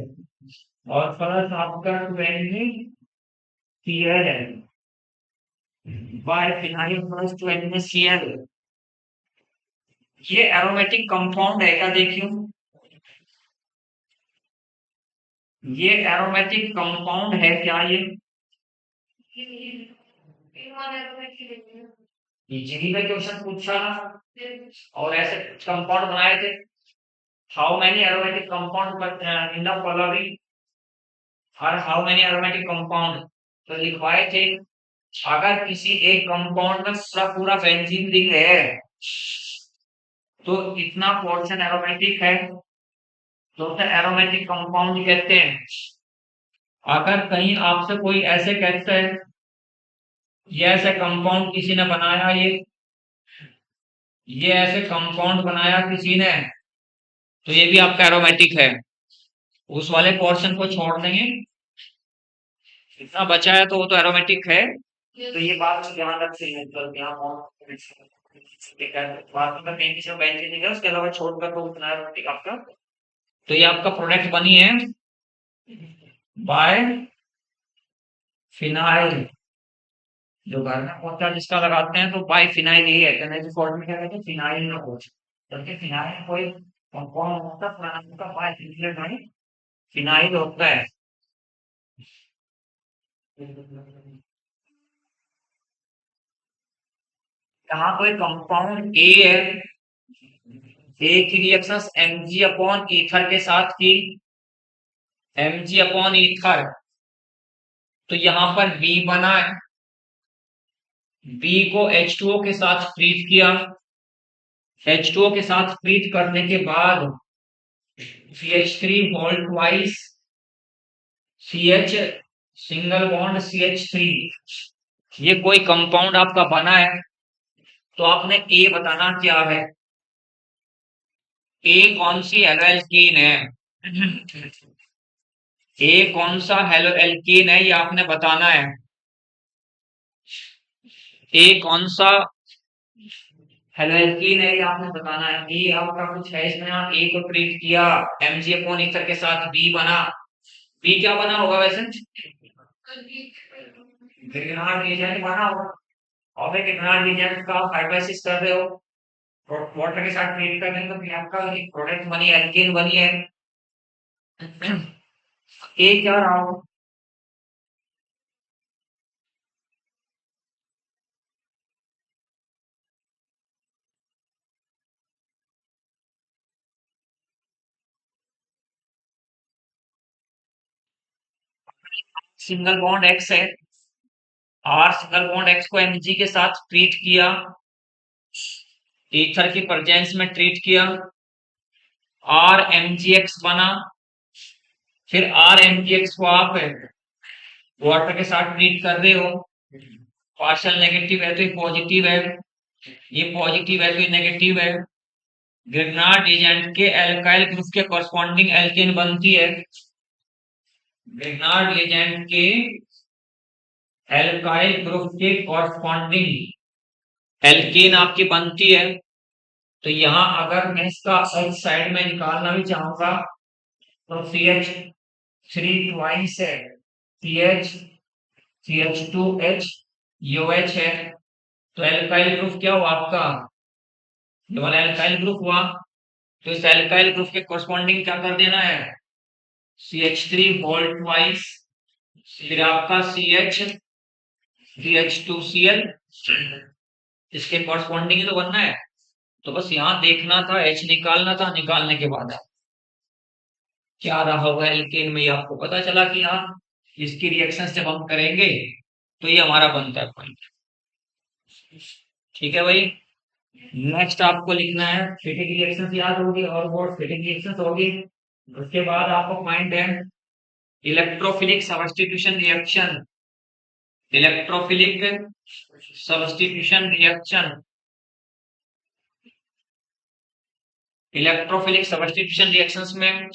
और प्लस आपका 20Cl है। फाइव फिनाइल प्लस 20Cl, ये एरोमेटिक कंपाउंड है क्या? देखियो, ये एरोमेटिक कंपाउंड है क्या ये? ये जीडी में क्वेश्चन पूछा और ऐसे कंपाउंड बनाए थे। How many aromatic compound in the following और हाउ मेनी एरोमेटिक कंपाउंड तो लिखवाए थे। अगर किसी एक कंपाउंड में पूरा पूरा बेंजीन रिंग है तो इतना पोर्शन एरोमेटिक है तो उसे एरोमेटिक कंपाउंड कहते हैं। अगर कहीं आपसे कोई ऐसे कहता है ये ऐसे कंपाउंड किसी ने बनाया, ये ऐसे कंपाउंड बनाया किसी ने, तो ये भी आपका एरोमेटिक है। उस वाले पोर्शन को छोड़ देंगे, इतना बचा है तो वो तो एरोमेटिक है। तो ये बात में ध्यान रखते हैं, मतलब यहाँ बात में कहीं किसी को बेंजीन नहीं है, उसके अलावा छोड़कर तो उतना एरोमेटिक आपका। तो ये आपका प्रोडक्ट बनी है बाय फिनाइल। जो घर में पोछा जिसका लगाते हैं तो बाय फिनाइल यही है, कहने की फॉर्म में क्या कहते हैं, फिनाइल ना पोछा। जबकि फिनाइल कोई कंपाउंड होता है, पुराना का बाय फिनाइल होता है। यहाँ कोई कंपाउंड ए है, ए की रिएक्शन एमजी अपॉन ईथर के साथ की, एमजी अपॉन ईथर, तो यहाँ पर बी बना है। बी को H2O के साथ ट्रीट किया, H2O के साथ ट्रीट करने के बाद CH3 whole twice CH single bond CH3, ये कोई कंपाउंड आपका बना है। तो आपने ए बताना क्या है, ए कौन सी हेलो एल्कीन है। ए कौन सा हेलो एल्कीन है ये आपने बताना है। ए कौन सा हेलो एल्कीन है ये आपने बताना है। ए आपका कुछ है इसमें, ए को ट्रीट किया एमजी अपॉन ईथर के साथ, बी बना। बी क्या बना होगा वैसे, ग्रिग्नार्ड एजेंट बना होगा। और फिर ग्रिग्नार्ड एजेंट का हाइड्रोलाइसिस कर रहे हो वाटर के साथ ट्रीट कर रहे हो, तो फिर आपका एक प्रोडक्ट बनी है, एल्केन बनी है। ए क्या रहा हो, सिंगल बॉन्ड एक्स है, आर सिंगल बॉन्ड एक्स को एमजी के साथ ट्रीट किया, ईथर की प्रेजेंस में ट्रीट किया, आर एमजीएक्स बना। फिर आर एमजीएक्स को आप वाटर के साथ ट्रीट कर रहे हो, पार्शियल नेगेटिव है तो ये पॉजिटिव है, ये पॉजिटिव है तो ये नेगेटिव है। ग्रिग्नार्ड एजेंट के एल्काइल ग्रुप के कॉरस्पॉन्डिंग एल्केन बनती है। ग्रिग्नार्ड एजेंट के एल्काइल ग्रुप के कॉरस्पॉन्डिंग एल्केन आपकी बनती है। तो यहाँ अगर मैं इसका H साइड में निकालना भी चाहूंगा तो CH3 ट्वाइस है, CH CH2H UH है। तो एल्काइल ग्रुप क्या हुआ आपका, ये वाला एल्काइल ग्रुप हुआ। तो इस एल्काइल ग्रुप के कॉरस्पॉन्डिंग क्या कर देना है, CH3 होल ट्वाइस, फिर आपका CH CH2Cl, इसके कॉरस्पॉन्डिंग ही तो बनना है। तो बस यहाँ देखना था, H निकालना था, निकालने के बाद क्या रहा होगा एल्केन में, ये आपको पता चला कि हाँ इसकी रिएक्शन जब हम करेंगे तो ये हमारा बनता है पॉइंट। ठीक है भाई, नेक्स्ट आपको लिखना है फिटिक रिएक्शन, याद होगी और वो फिटिक रिएक्शन होगी। उसके बाद आपको पॉइंट है electrophilic substitution reaction, electrophilic substitution reaction, electrophilic substitution reactions में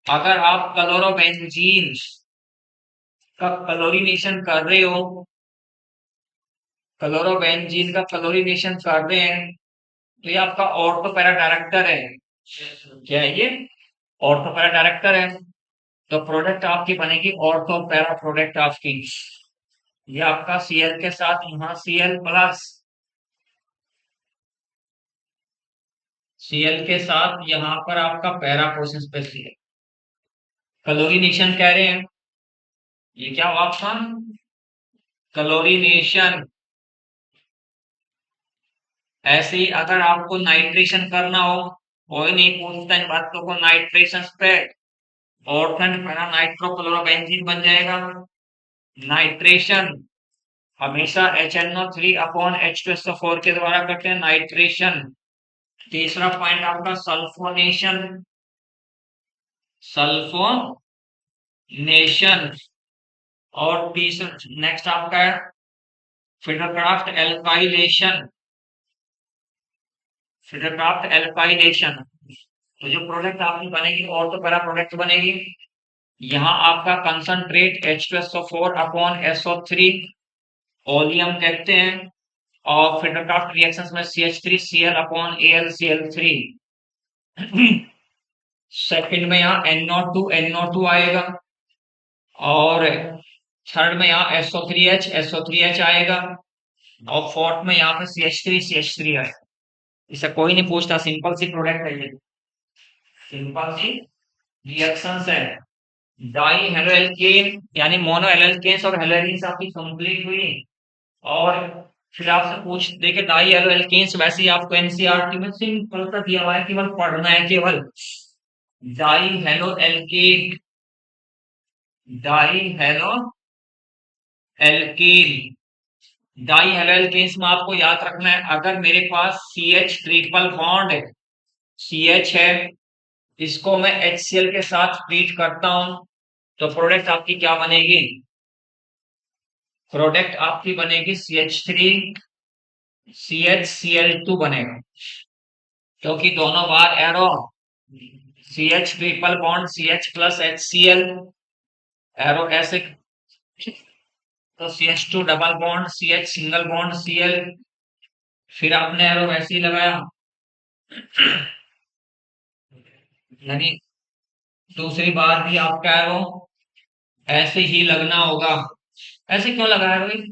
अगर आप क्लोरोबेंजीन का क्लोरीनेशन कर रहे हो, क्लोरोबेंजीन का क्लोरीनेशन कर रहे हैं, तो ये आपका ऑर्थो पैरा डायरेक्टर है। क्या है ये, ऑर्थो पैरा डायरेक्टर है। तो प्रोडक्ट आपकी बनेगी ऑर्थो पैरा प्रोडक्ट आपकी। ये आपका Cl के साथ यहाँ Cl प्लस, Cl के साथ यहाँ पर आपका पैरा प्रोसेस पे Cl, क्लोरीनेशन कह रहे हैं। ये क्या हुआ आपका क्लोरीनेशन, ऐसे ही अगर आपको नाइट्रेशन करना हो, कोई नहीं पूछता इन बातों को, नाइट्रेशन पे ऑर्थन पैरा नाइट्रोक्लोरोबेंजीन बन जाएगा। नाइट्रेशन हमेशा HNO3 अपॉन H2SO4 के द्वारा करते हैं, नाइट्रेशन। तीसरा पॉइंट आपका सल्फोनेशन, सल्फोनेशन। और तीसरा नेक्स्ट आपका है फिडरक्राफ्ट एल्काइलेशन, फिडरक्राफ्ट एल्काइलेशन। तो जो प्रोडक्ट आपकी बनेगी और तो पहला प्रोडक्ट बनेगी, यहाँ आपका concentrate H2SO4 upon SO3 oleum कहते हैं, और फिडरक्राफ्ट रिएक्शंस में CH3Cl अपॉन AlCl3। सेकंड में यहाँ NO2 आएगा, और थर्ड में यहाँ SO3H आएगा, और फोर्थ में यहाँ पे CH3 आएगा। इसे कोई नहीं पूछता, सिंपल सी प्रोडक्ट है ये, सिंपल सी रिएक्शंस है। डाई हेलो एल्केन यानी मोनो एल्केन्स और हेलोइन्स आपकी कंप्लीट हुई। और फिर आपसे पूछ देखे डाई हेलो एल्केन्स, वैसे ही आपको एनसीईआरटी में सिंपल सा दिया हुआ है, केवल पढ़ना है केवल। Di halo alkane, di halo alkane, di halo alkanes में आपको याद रखना है, अगर मेरे पास CH ट्रिपल बॉन्ड है, CH है, इसको मैं HCl के साथ ट्रीट करता हूं, तो प्रोडक्ट आपकी क्या बनेगी? प्रोडक्ट आपकी बनेगी CH3CHCl2 बनेगा, क्योंकि दोनों बार arrow CH triple bond CH plus HCl, arrow ऐसे, तो CH2 double bond CH single bond Cl, फिर आपने एरो वैसे ही लगाया, यानी दूसरी बार भी आपका एरो ऐसे ही लगना होगा। ऐसे क्यों लगाया भाई?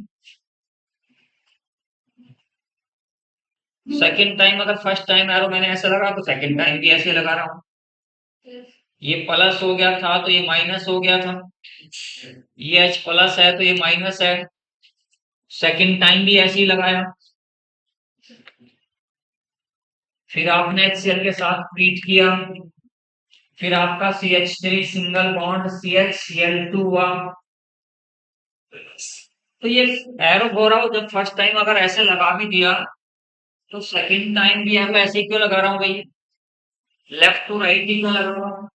सेकंड टाइम अगर फर्स्ट टाइम एरो मैंने ऐसे लगा, तो सेकंड टाइम भी ऐसे लगा रहा हूं। ये प्लस हो गया था तो ये माइनस हो गया था, ये H प्लस है तो ये माइनस है, सेकंड टाइम भी ऐसे ही लगाया। फिर आपने HCl के साथ ट्रीट किया, फिर आपका CH3 सिंगल बॉन्ड CHCl2 हुआ। तो ये एरो बोल रहा हूं, जब फर्स्ट टाइम अगर ऐसे लगा भी दिया, तो सेकंड टाइम भी एरो ऐसे क्यों लगा रहा हूं भाई? लेफ्ट टू राइट ही क्यों लगा रहा हूं?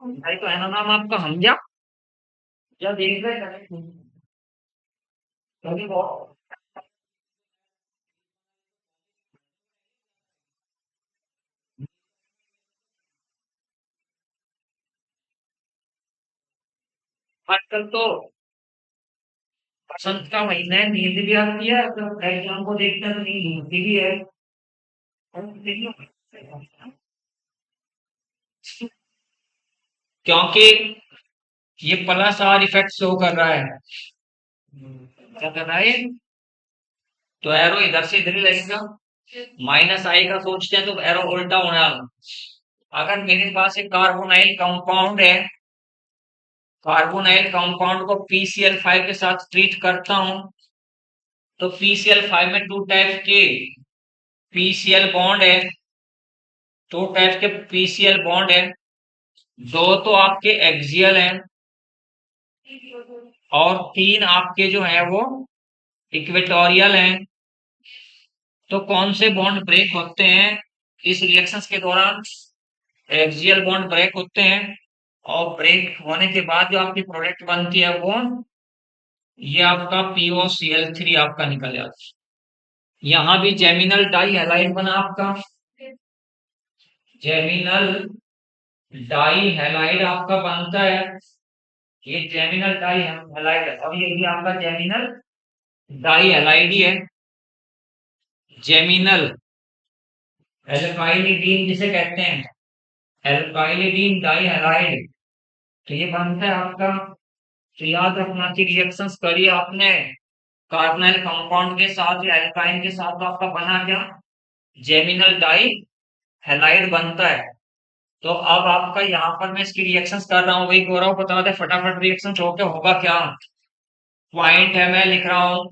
भाई तो है ना नाम आपका हमजा, या देख रहे हैं कभी बहुत आजकल तो बसंत का महीना है, नींद भी आती है, तो एग्जाम को देखते हैं तो नींद होती भी है। क्योंकि ये प्लस आर इफेक्ट शो कर रहा है। क्या कर रहा है ये? तो एरो इधर से इधर ही लगेगा, माइनस आएगा सोचते हैं तो एरो उल्टा होने वाला। अगर मेरे पास एक कार्बोनाइल कंपाउंड है, कार्बोनाइल कंपाउंड को PCl5 के साथ ट्रीट करता हूं, तो PCl5 में टू टाइप के PCl बॉन्ड है, टू टाइप के PCl बॉन्ड है, दो तो आपके एक्सियल हैं, और तीन आपके जो है वो इक्वेटोरियल हैं। तो कौन से बॉन्ड ब्रेक होते हैं इस रिएक्शंस के दौरान? एक्सियल बॉन्ड ब्रेक होते हैं, और ब्रेक होने के बाद जो आपकी प्रोडक्ट बनती है वो ये आपका POCl3 आपका निकल जाता है। यहाँ भी जेमिनल डाई हैलाइड बना आपका, जेमिनल डाई हैलाइड आपका बनता है, ये जेमिनल डाई हैलाइड है, और ये भी आपका जेमिनल डाई हैलाइड ही है। जेमिनल एल्काइलिडीन जिसे कहते हैं, एल्काइलिडीन डाई हैलाइड, तो ये बनता है आपका। तो याद रखना कि रिएक्शंस करी आपने कार्बोनाइल कंपाउंड के साथ या एल्काइन के साथ, तो आपका बना क्या? जेमिनल डाई हैलाइड बनता है। तो अब आपका यहाँ पर मैं इसकी रिएक्शंस कर रहा हूँ, वही कह रहा हूँ, बता दे फटाफट रिएक्शन होके होगा क्या। पॉइंट है, मैं लिख रहा हूँ।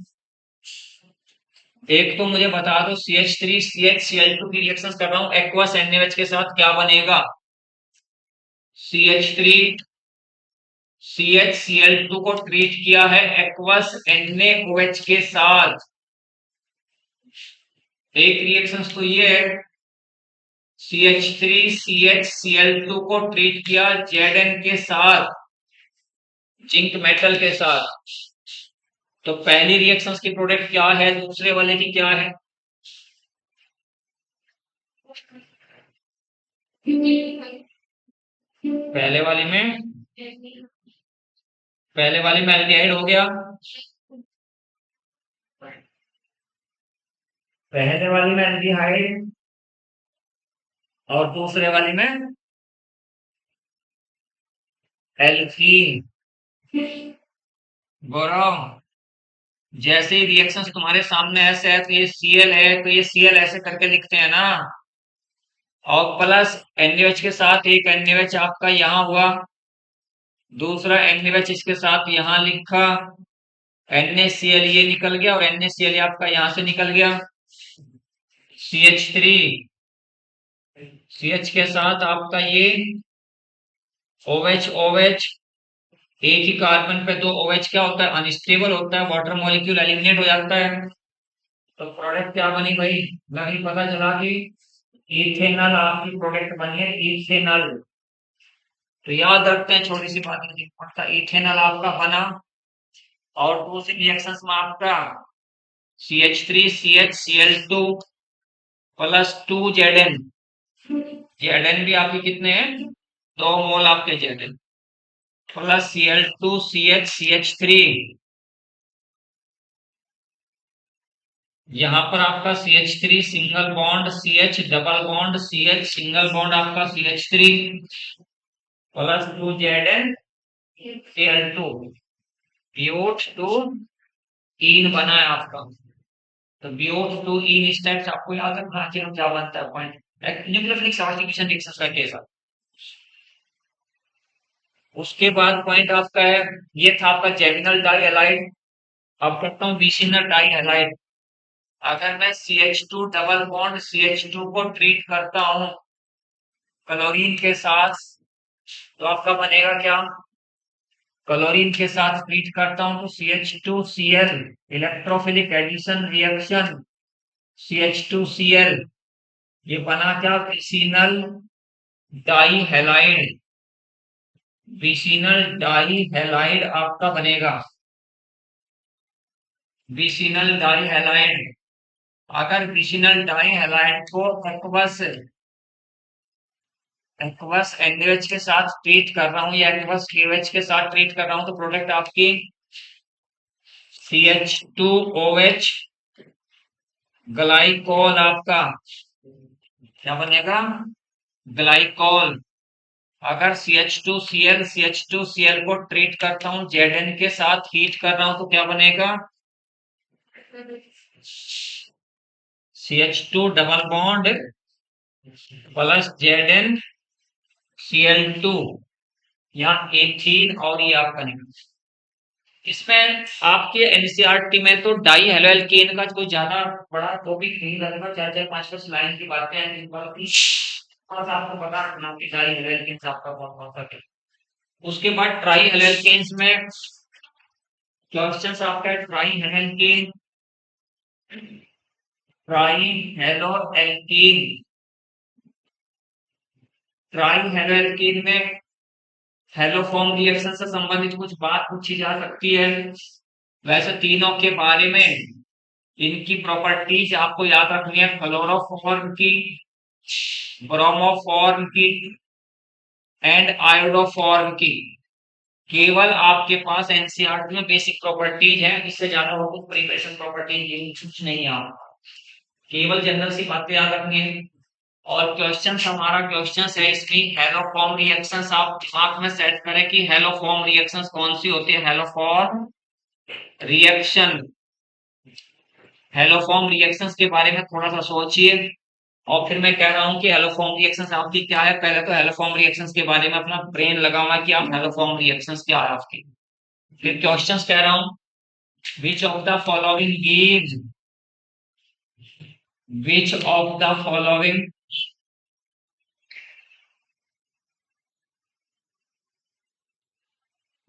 एक तो मुझे बता दो CH3 CH Cl2 की रिएक्शंस कर रहा हूँ एक्वस NaOH के साथ, क्या बनेगा। CH3 CHCl2 को ट्रीट किया है एक्वस NaOH के साथ। एक रिएक्शन तो ये है, CH3 CHCl2 को ट्रीट किया Zn के साथ, जिंक मेटल के साथ। तो पहली रिएक्शंस की प्रोडक्ट क्या है, दूसरे वाले की क्या है। पहले वाले में पहले वाले में एल्डिहाइड हो गया, पहले वाली में एल्डिहाइड, और दूसरे वाली में एल्कीन। गौरव, जैसे ही रिएक्शंस तुम्हारे सामने ऐसे है तो ये Cl है, तो ये Cl ऐसे करके लिखते हैं ना, और प्लस NaOH के साथ एक NaOH आपका यहाँ हुआ, दूसरा NaOH इसके साथ यहाँ लिखा, NaCl ये निकल गया और NaCl आपका यहाँ से निकल गया। CH3 CH के साथ आपका ये OH एक ही कार्बन पे दो OH क्या होता है, अनस्टेबल होता है, वाटर मॉलिक्यूल एलिमिनेट हो जाता है। तो प्रोडक्ट क्या बनी भाई, नहीं पता चला कि इथेनॉल आपकी प्रोडक्ट बनी है, इथेनॉल। तो याद रखते हैं छोटी सी बात है, इथेनॉल आपका बना, और दूसरी रिएक्शंस में आपका CH3 CHCl2 plus 2 Zn। Zn भी आपके कितने हैं, 2 मोल आपके Zn, प्लस Cl2 CH3। यहाँ पर आपका CH3 single bond, CH double bond, CH single bond आपका CH3 plus 2 Zn Cl2 but two ene बना है आपका। तो ब्यूट टू इन इस टाइप से आपको याद रखना है कि क्या बनता है पॉइंट, न्यूक्लियोफिलिक सब्स्टिट्यूशन रिएक्शन का केस है। उसके बाद पॉइंट आपका है, ये था आपका जेमिनल डाई हैलाइड। अब करता हूँ विसिनल डाई हैलाइड। अगर मैं CH2 डबल बॉन्ड CH2 को ट्रीट करता हूँ क्लोरीन के साथ, तो आपका बनेगा क्या, क्लोरीन के साथ ट्रीट करता हूँ तो CH2Cl, electrophilic addition reaction CH2Cl, ये बना क्या, vicinal die halide. Vicinal die halide आपका बनेगा, विसिनल डाई हैलाइड। अगर विसिनल डाई हैलाइड को एक्वस NaOH के साथ ट्रीट कर रहा हूँ या एक्वस KOH के साथ ट्रीट कर रहा हूँ, तो प्रोडक्ट आपकी CH2OH ग्लाइकोल आपका क्या बनेगा, ग्लाइकोल। अगर CH2Cl को ट्रीट करता हूँ Zn के साथ हीट कर रहा हूँ तो क्या बनेगा, CH2 double bond plus ZnCl2, यहाँ एथीन, और ये आपका निकल। इसमें आपके एनसीईआरटी में तो डाई हेलो एल्केन का कोई ज्यादा बड़ा टॉपिक नहीं लगेगा, 4-4 5-5 लाइन की बातें हैं जिन पर बस आपको पता रखना कि डाई हेलो एल्केन्स आपका कौन कौन सा है। उसके बाद ट्राई हेलो एल्केन्स में क्वेश्चन आपका है, try halo alkane try halo alkane में हेलोफॉर्म रिएक्शन से संबंधित कुछ बात पूछी जा सकती है। वैसे तीनों के बारे में इनकी प्रॉपर्टीज आपको याद रखनी है, क्लोरोफॉर्म की, ब्रोमोफॉर्म की एंड आयोडोफॉर्म की। केवल आपके पास एनसीईआरटी में बेसिक प्रॉपर्टीज है, इससे ज्यादा वो कुछ प्रिपरेशन प्रॉपर्टीज ये कुछ नहीं है, केवल जनरल सी बातें याद रखनी है। और क्वेश्चन हमारा क्वेश्चन है इसमें हेलोफॉर्म रिएक्शंस, आप दिमाग में सेट करें कि हेलोफॉर्म रिएक्शंस कौन सी होती है। रिएक्शन हेलोफॉर्म रिएक्शंस के बारे में थोड़ा सा सोचिए और फिर मैं कह रहा हूँ कि हेलोफॉर्म रिएक्शंस आपकी क्या है। पहले तो हेलोफॉर्म रिएक्शंस के बारे में अपना ब्रेन लगाना कि आप हेलोफॉर्म रिएक्शंस क्या है आपकी। फिर क्वेश्चंस कह रहा हूँ, which of the following gives, which of the following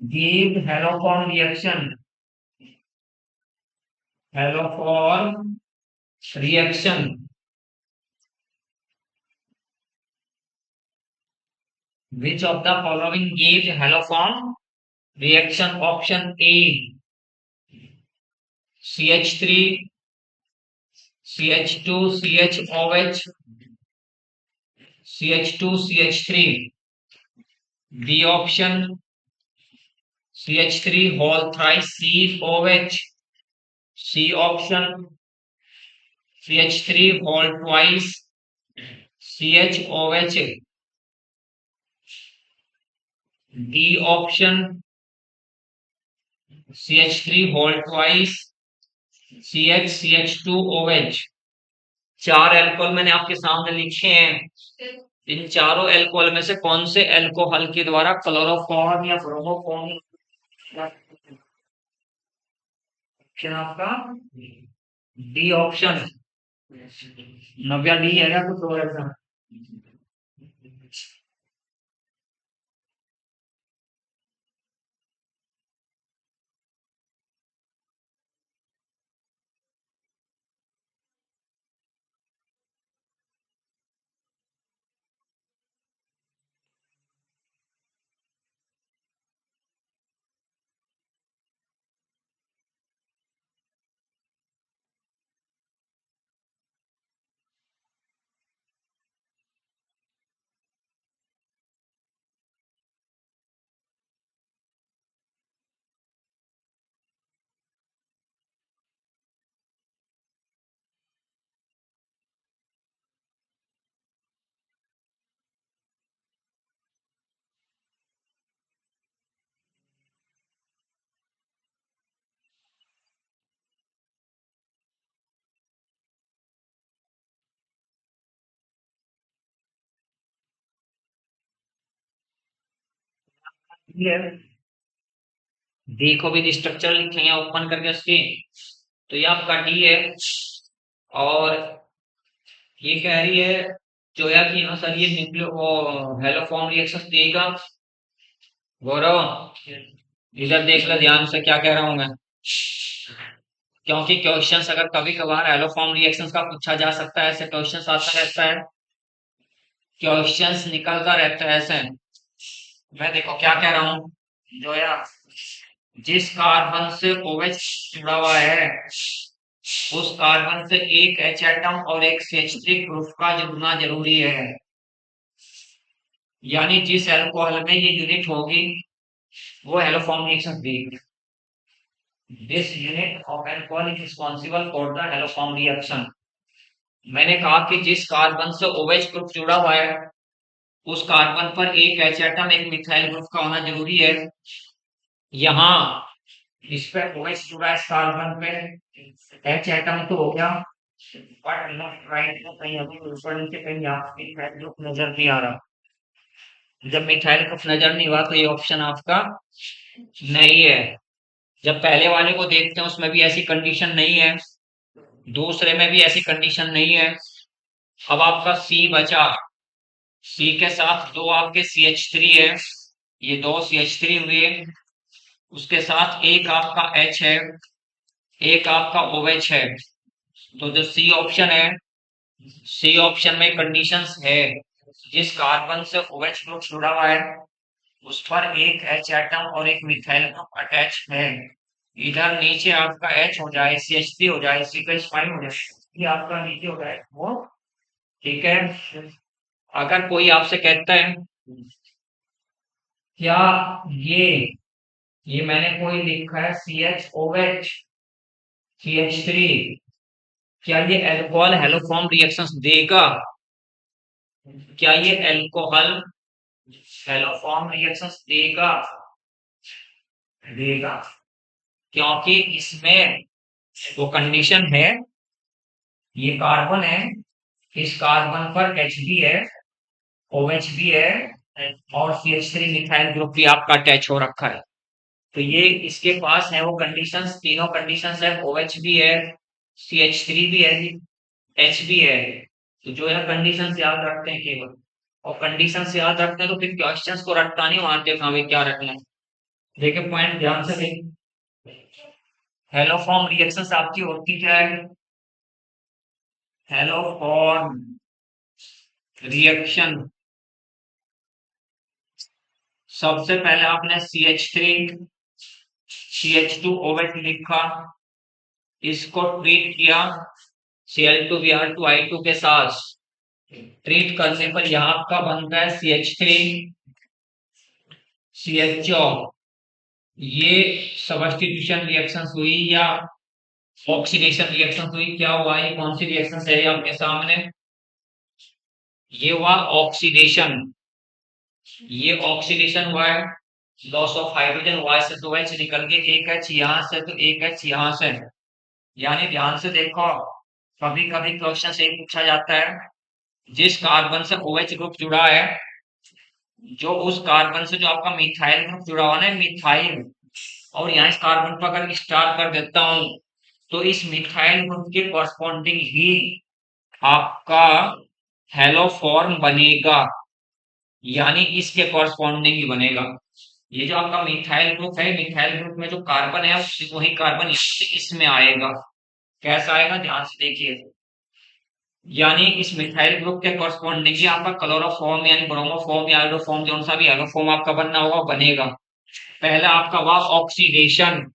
give haloform reaction, haloform reaction, which of the following gives haloform reaction? Option A, CH3, CH2, CHOH, CH2, CH3. B option, CH3 whole thrice COH. C option, CH3 whole twice CHOH. D option, CH3 whole twice CH2OH. चार alcohol मैंने आपके सामने लिखे हैं। इन चारों alcohol में से कौन से एल्कोहल के द्वारा क्लोरोफॉर्म या ब्रोमोफॉर्म ऑप्शन आपका डी ऑप्शन। नव्या डी है क्या कुछ और ऐसा? डी को भी स्ट्रक्चर लिखेंगे ओपन करके उसकी, तो ये आपका डी है। और ये कह रही है जोया कि हाँ सर ये न्यूक्लियो वो हेलोफॉर्म रिएक्शन देगा। गौरव इधर देख ले ध्यान से क्या कह रहा हूं मैं, क्योंकि क्वेश्चंस अगर कभी कभार एलोफॉर्म रिएक्शंस का पूछा जा सकता है, ऐसे क्वेश्चंस आता रहता है, क्वेश्चंस निकलता रहता है ऐसे। मैं देखो क्या कह रहा हूँ, जो यार जिस कार्बन से OH जुड़ा हुआ है उस कार्बन से एक H एटम और एक CH3 ग्रुप का जुड़ना जरूरी है। यानी जिस एल्कोहल में ये यूनिट होगी वो हेलोफॉर्म रिएक्शन देगी। This unit of alcohol is responsible for the haloform reaction. मैंने कहा कि जिस कार्बन से OH ग्रुप जुड़ा हुआ है उस कार्बन पर एक H एटम एक मिथाइल ग्रुप का होना जरूरी है। यहाँ इस पे OH जुड़ा है इस कार्बन पे, H एटम तो हो गया, बट लेफ्ट राइट में कहीं अभी ऊपर नीचे कहीं यहाँ मिथाइल ग्रुप नजर नहीं आ रहा। जब मिथाइल ग्रुप नजर नहीं हुआ तो ये ऑप्शन आपका नहीं है। जब पहले वाले को देखते हैं उसमें भी ऐसी कंडीशन नहीं है, दूसरे में भी ऐसी कंडीशन नहीं है। अब आपका सी बचा, सी के साथ दो आपके CH3 है, ये दो CH3 हुए, उसके साथ एक आपका H है, एक आपका OH है। तो जो सी ऑप्शन है, सी ऑप्शन में कंडीशंस है, जिस कार्बन से OH ग्रुप जुड़ा हुआ है उस पर एक H एटम और एक मिथाइल ग्रुप अटैच है। इधर नीचे आपका H हो जाए, CH3 हो जाए, CH5 हो जाए, ये आपका नीचे हो जाए वो, ठीक है। अगर कोई आपसे कहता है क्या ये मैंने कोई लिखा है CHOH CH3, क्या ये अल्कोहल हेलोफॉर्म रिएक्शंस देगा? क्या ये अल्कोहल हेलोफॉर्म रिएक्शंस देगा? देगा, क्योंकि इसमें वो कंडीशन है, ये कार्बन है, इस कार्बन पर H भी है, OH भी है और CH3 मिथाइल ग्रुप भी आपका अटैच हो रखा है। तो ये इसके पास है वो कंडीशंस, तीनों कंडीशंस है, OH भी है, CH3 भी है, H भी है। तो जो है कंडीशंस याद रखते हैं केवल, और कंडीशंस याद रखते हैं तो फिर क्वेश्चंस को रटता नहीं, वहां देखना भाई क्या रखना है। देखिए पॉइंट ध्यान से देखिए, हेलोफॉर्म रिएक्शंस आपकी होती क्या है? हेलोफॉर्म रिएक्शन, सबसे पहले आपने CH3 CH2OH लिखा, इसको ट्रीट किया Cl2Br2I2 के साथ। ट्रीट करने पर यहाँ आपका बनता है CH3 CHO। ये सब्स्टिट्यूशन रिएक्शन हुई या ऑक्सीडेशन रिएक्शन हुई? क्या हुआ? ये कौन सी रिएक्शन है आपके सामने? ये हुआ ऑक्सीडेशन। ये ऑक्सीडेशन हुआ है, लॉस ऑफ हाइड्रोजन, Y से 2H निकल के एक H यहाँ से, तो एक H यहाँ से। यानी ध्यान से देखो, कभी कभी क्वेश्चन से पूछा जाता है, जिस कार्बन से OH ग्रुप जुड़ा है, जो उस कार्बन से जो आपका मिथाइल ग्रुप जुड़ा हुआ ना, मिथाइल, और यहाँ इस कार्बन पर अगर स्टार कर देता हूं, तो इस मिथाइल ग्रुप के कॉरस्पॉन्डिंग ही आपका हेलोफॉर्म बनेगा, यानी इसके कॉरस्पॉन्डिंग ही बनेगा। ये जो आपका मिथाइल ग्रुप है, मिथाइल ग्रुप में जो कार्बन है वही कार्बन इसमें आएगा। कैसा आएगा ध्यान से देखिए, यानी इस मिथाइल ग्रुप के कॉरस्पॉन्डिंग ही आपका क्लोरोफॉर्म यानी ब्रोमोफॉर्म या आयोडोफॉर्म, जो सा भी एरोफॉर्म आपका बनना होगा बनेगा। पहला आपका हुआ ऑक्सीडेशन,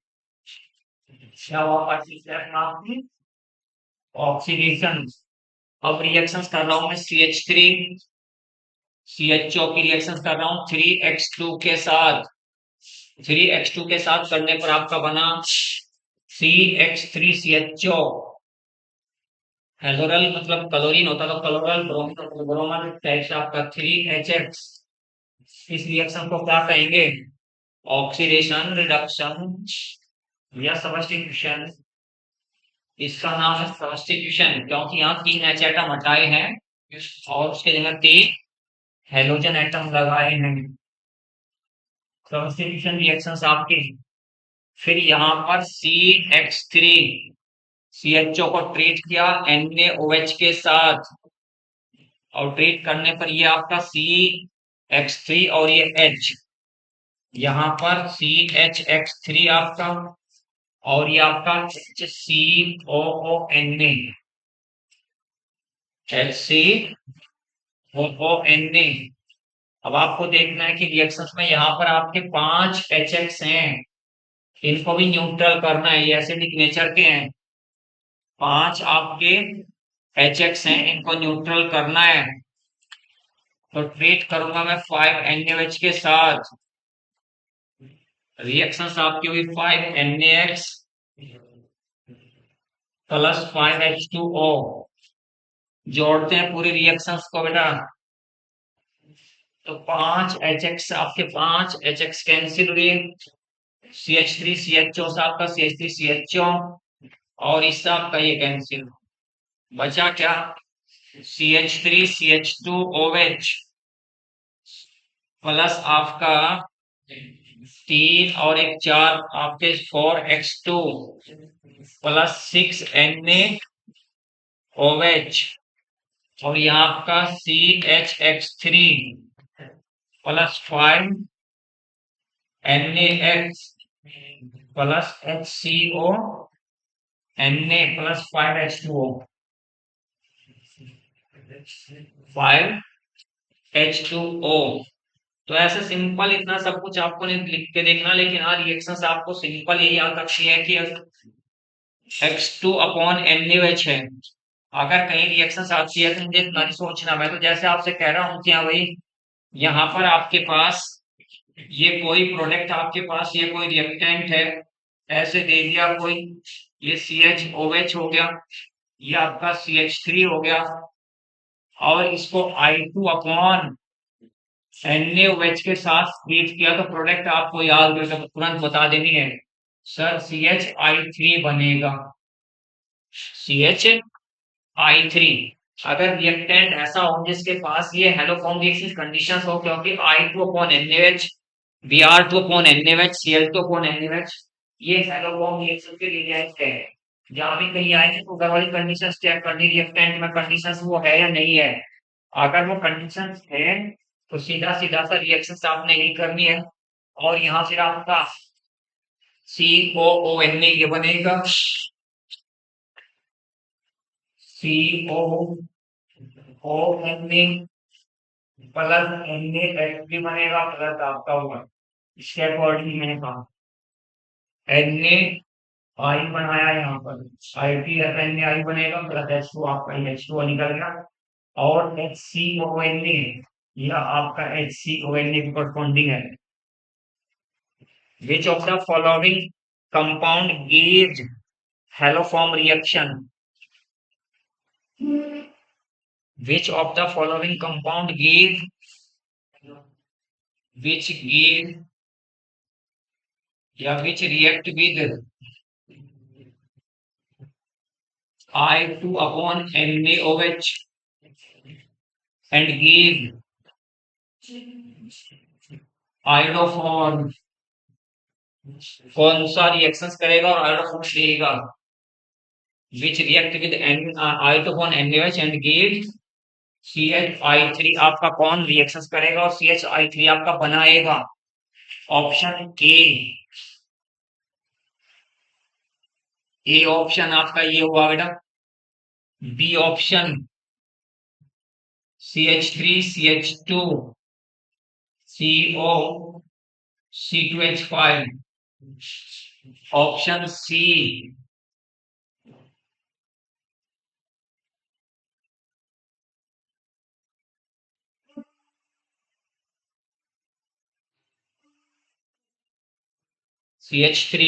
क्या हुआ? ऑक्सीडेशन। अब रिएक्शंस कर रहा हूं मैं CH3 CHO की रिएक्शंस कर रहा हूं 3X2 के साथ। 3X2 के साथ करने पर आपका बना CH3CHO। हेलोरल मतलब क्लोरीन होता, तो क्लोरल ब्रोमल टाइप से आपका 3HX। इस रिएक्शन को क्या कहेंगे? ऑक्सीडेशन, रिडक्शन या सब्स्टिट्यूशन। इसका नाम है सब्स्टिट्यूशन, क्योंकि यहाँ 3 H एटम हटाए हैं और उसके जगह 3 हेलोजन एटम लगाए हैं। सब्स्टिट्यूशन रिएक्शंस आपके। फिर यहाँ पर CH3 CHO को ट्रीट किया NaOH के साथ, और ट्रीट करने पर ये आपका CH3 और ये H, यहाँ पर CHX3 आपका, और ये आपका HCOONA, HCOONA। अब आपको देखना है कि रिएक्शंस में यहाँ पर आपके 5 HX हैं, इनको भी न्यूट्रल करना है, ये एसिडिक नेचर के हैं। 5 आपके HX हैं, इनको न्यूट्रल करना है। तो ट्रीट करूंगा मैं 5NaOH के साथ। रिएक्शंस आपकी हुई 5NaX प्लस 5H2O। जोड़ते हैं पूरी रिएक्शंस को बेटा, तो 5 HX आपके 5 HX कैंसिल हुए, CH3CHO से आपका CH3CHO, और इससे आपका ये कैंसिल। बचा क्या? CH3CH2OH प्लस आपका 3 और एक 4 आपके 4X2 प्लस 6NaOH, और यहाँ आपका CHX3 plus 5NaX plus HCONA plus 5H2O 5H2O। तो ऐसे सिंपल इतना सब कुछ आपको नहीं लिख के देखना, लेकिन हाँ रिएक्शंस आपको सिंपल यही याद रखनी है कि X2/NaOH है। अगर कहीं रिएक्शंस आती है तो मुझे इतना नहीं सोचना, मैं तो जैसे आपसे कह रहा हूँ कि हाँ भाई यहाँ पर आपके पास ये कोई प्रोडक्ट, आपके पास ये कोई रिएक्टेंट है, ऐसे दे दिया कोई, ये CHOH हो गया, ये आपका CH3 हो गया, और इसको I2/NaOH के साथ ट्रीट किया, तो प्रोडक्ट आपको याद करके तुरंत बता देनी है सर, CHI3 बनेगा, CHI3। अगर रिएक्टेंट ऐसा हो जिसके पास ये हेलोफॉर्म रिएक्शन कंडीशंस हो, क्योंकि I2 upon NaOH, Br2 upon NaOH, Cl2 upon NaOH, ये हेलोफॉर्म रिएक्शन के रिएजेंट है। जहां भी कहीं आए तो उधर वाली कंडीशंस चेक करनी, रिएक्टेंट में कंडीशंस वो है या नहीं है। अगर वो कंडीशंस है तो सीधा सीधा सा रिएक्शन आपने नहीं करनी है, और यहाँ फिर आपका COONA ये बनेगा, COONA प्लस NaHB बनेगा, प्लस आपका हुआ इसके अकॉर्डिंग मैंने कहा NaI बनाया यहाँ पर, IT NaI बनेगा, प्लस H2 आपका H2O निकल गया, और HCONA यह आपका HCONA की corresponding है। Which of the following compound gives haloform reaction? Which of the following compound give which react with I2 upon NaOH and give iodoform? कौन सा रिएक्शंस करेगा और iodoform देगा? Which react with I2 upon NaOH and give CH3? आपका कौन reactions करेगा और CH3 आपका बनाएगा? ऑप्शन ए ऑप्शन आपका ये हुआ बेटा, B option CH3 CH2 CO C2H5, option C CH3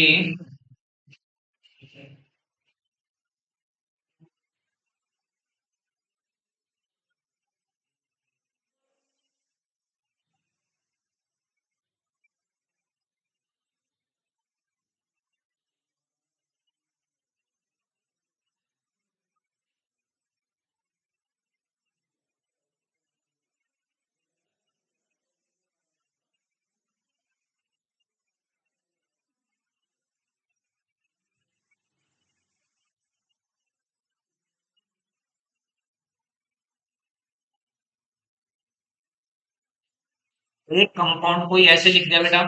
एक कंपाउंड कोई ऐसे लिख दिया बेटा,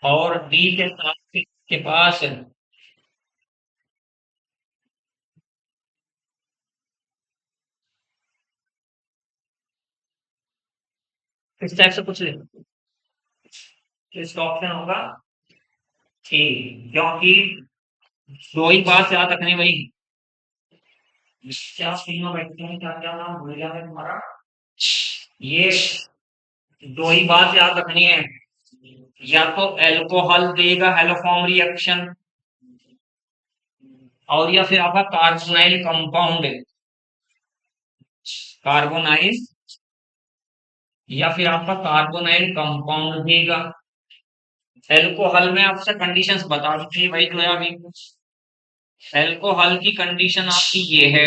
और डी के पास इस टाइप से कुछ लिख, तो इसका ऑप्शन होगा ठीक, क्योंकि दो ही बात याद रखनी भाई, क्या तीनों बैठते हैं, क्या क्या नाम भूल गया मैं तुम्हारा, ये दो ही बात याद रखनी है, या तो एल्कोहल देगा हेलोफॉर्म रिएक्शन, और या फिर आपका कार्बोनाइल कंपाउंड, कार्बोनाइल, या फिर आपका कार्बोनाइल कंपाउंड देगा। एल्कोहल में आपसे कंडीशंस बता दी थी भाई, जो है अभी एल्कोहल की कंडीशन आपकी ये है,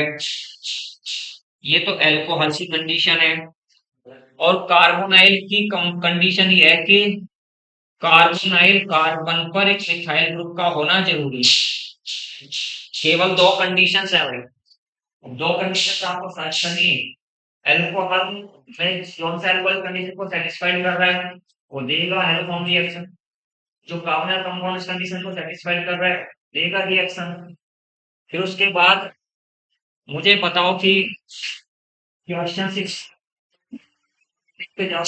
ये तो एल्कोहल की कंडीशन है, और कार्बोनाइल की कंडीशन ये है कि कार्बोनाइल कार्बन पर एक मिथाइल ग्रुप का होना जरूरी है। केवल दो कंडीशंस है भाई, दो कंडीशन आपको सर्च करनी है। एल्कोहल में कौन सा एल्कोहल कंडीशन को सेटिस्फाइड कर रहा है, वो देगा हेलोफॉर्म रिएक्शन। जो कार्बोनाइल कंपाउंड इस कंडीशन को सेटिस्फाइड कर रहा है, देगा रिएक्शन। फिर उसके बाद मुझे बताओ कि क्वेश्चन 6 पे जाओ।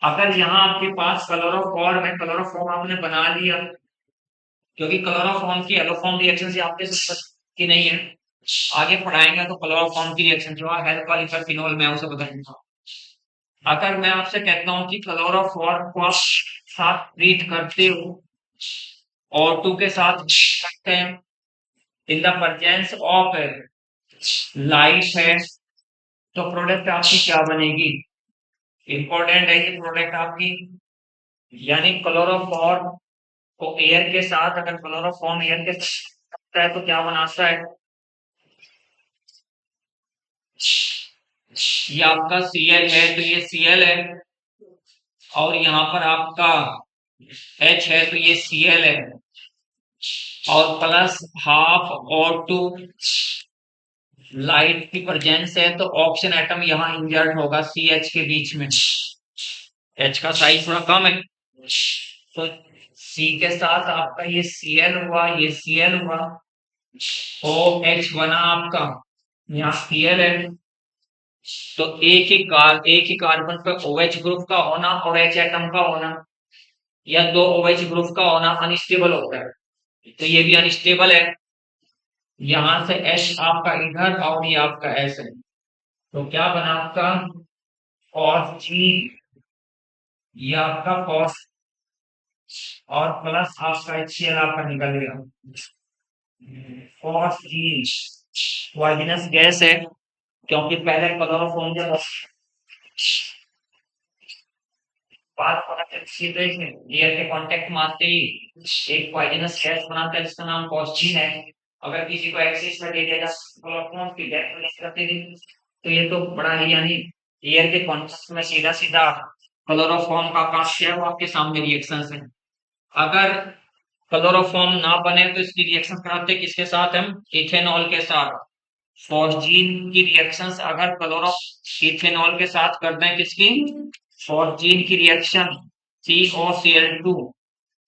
अगर यहाँ आपके पास क्लोरोफॉर्म है, क्लोरोफॉर्म आपने बना लिया, क्योंकि क्लोरोफॉर्म की एलोफॉर्म रिएक्शन से आपके की नहीं है, आगे पढ़ाएंगे तो क्लोरोफॉर्म की रिएक्शन जो है हेल्प फिनोल में उसे बताऊंगा। अगर मैं आपसे कहता हूँ कि क्लोरोफॉर्म को आप साथ ट्रीट करते हो, O2 के साथ करते हैं in the presence of life है, तो प्रोडक्ट आपकी क्या बनेगी? इंपॉर्टेंट है ये प्रोडक्ट आपकी, यानी क्लोरोफॉर्म तो एयर के साथ अगर क्लोरोफॉर्म एयर के साथ है तो क्या बनाता है? ये आपका Cl है तो ये Cl है, और यहाँ पर आपका H है तो ये Cl है, और प्लस हाफ O2 लाइट की प्रेजेंस है तो ऑक्सीजन एटम यहाँ इंजर्ट होगा CH के बीच में। H का साइज थोड़ा कम है तो C के साथ आपका ये Cl हुआ, ये Cl हुआ, OH बना आपका, यहाँ Cl है। तो एक ही कार्बन पे OH ग्रुप का होना और H एटम का होना, या दो OH ग्रुप का होना अनस्टेबल होता है, तो ये भी अनस्टेबल है। यहां से H आपका इधर और ये आपका S है, तो क्या बना आपका फॉस जी, ये आपका फॉस, और प्लस आपका HCl आपका निकल गया। फॉस जी पॉइजनस गैस है, क्योंकि पहले क्लोरोफॉर्म जब बात पता चलती है तो एयर के कांटेक्ट में आते ही एक पॉइजनस गैस बनाता है जिसका नाम फॉस्जीन है। अगर किसी को एक्सिस में दे दिया जाए क्लोरोफॉर्म की डेथ करते हैं, तो ये तो बड़ा ही यानी एयर के कांटेक्ट में सीधा सीधा क्लोरोफॉर्म का आकाश है वो आपके सामने रिएक्शन है। अगर क्लोरोफॉर्म ना बने तो इसकी रिएक्शन कराते हैं किसके साथ? हम इथेनॉल के साथ। फॉस्जीन की रिएक्शंस अगर क्लोरो इथेनॉल के साथ कर दें, किसकी? फॉस्जीन की रिएक्शन COCl2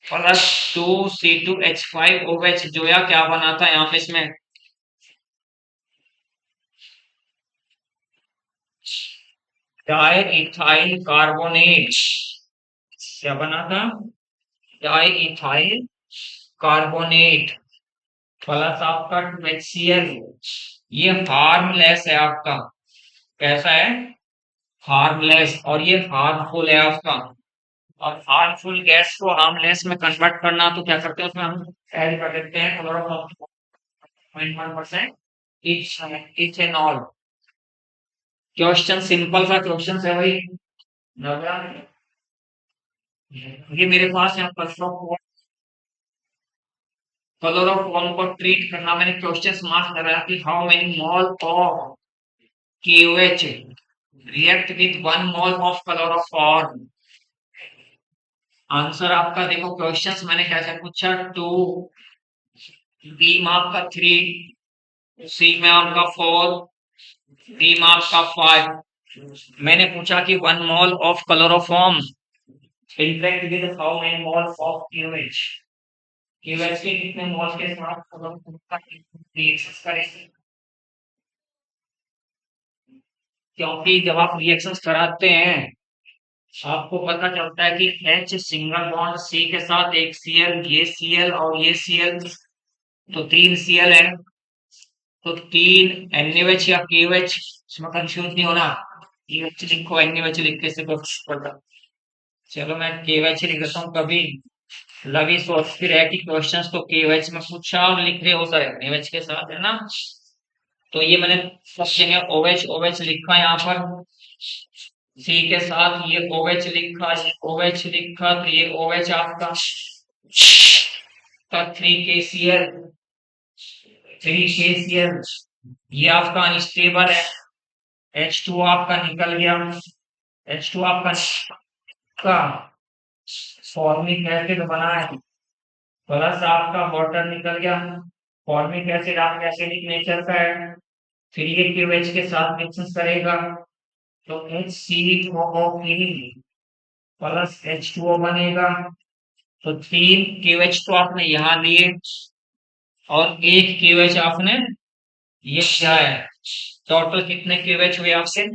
प्लस 2C2H5OH जो या क्या बनाता है यहाँ पे इसमें डाई इथाइल कार्बोनेट, क्या बना था? डाई इथाइल कार्बोनेट प्लस आपका 2HCl, ये हार्मलेस है आपका। कैसा है? हार्मलेस, और ये हार्मफुल है आपका। और हार्मफुल गैस को हार्मलेस में कन्वर्ट करना तो क्या करते हैं उसमें हम ऐड कर देते हैं क्लोरोफॉर्म 0.1% इथेनॉल। क्वेश्चन सिंपल सा क्वेश्चन है भाई। ये मेरे पास यहाँ क्लोरोफॉर्म को ट्रीट करना, मैंने क्वेश्चन मार्क कराया कि how many mole of KOH react with 1 mole of chloroform। Answer आपका देखो, क्वेश्चंस मैंने कैसे पूछा, 2, बी में आपका 3, सी में आपका 4, डी में आपका 5। मैंने पूछा कि 1 mole of chloroform interact with how many moles of KOH, KOH के कितने मोल्स के साथ chloroform का रिएक्शन करेंगे। क्योंकि जब आप रिएक्शंस कराते हैं आपको पता चलता है कि H सिंगल बॉन्ड C के साथ एक Cl, ये Cl और ये Cl, तो 3 Cl है, तो 3 NaOH या KOH, इसमें कंफ्यूज नहीं होना। KOH लिखो, NaOH लिख के से कुछ पता। चलो मैं KOH लिख देता हूँ। कभी लवी सोचती रहे कि क्वेश्चंस तो KOH में पूछा और लिख रहे हो सर NaOH के साथ, है ना। तो ये मैंने सब जगह OH लिखा यहाँ पर, C के साथ ये OH लिखा, ये OH लिखा, तो ये OH आपका का 3KCl, 3KCl, ये आपका अनस्टेबल है। H2 आपका निकल गया, H2 आपका का फॉर्मिक एसिड बना है, प्लस आपका वाटर निकल गया। फॉर्मिक एसिड आपका एसिडिक नेचर का है, फिर ये KOH के साथ मिक्स करेगा तो HCOO प्लस H2O बनेगा। तो 3 KOH तो आपने यहाँ लिए और एक KOH आपने ये क्या है, टोटल कितने KOH हुए आपके?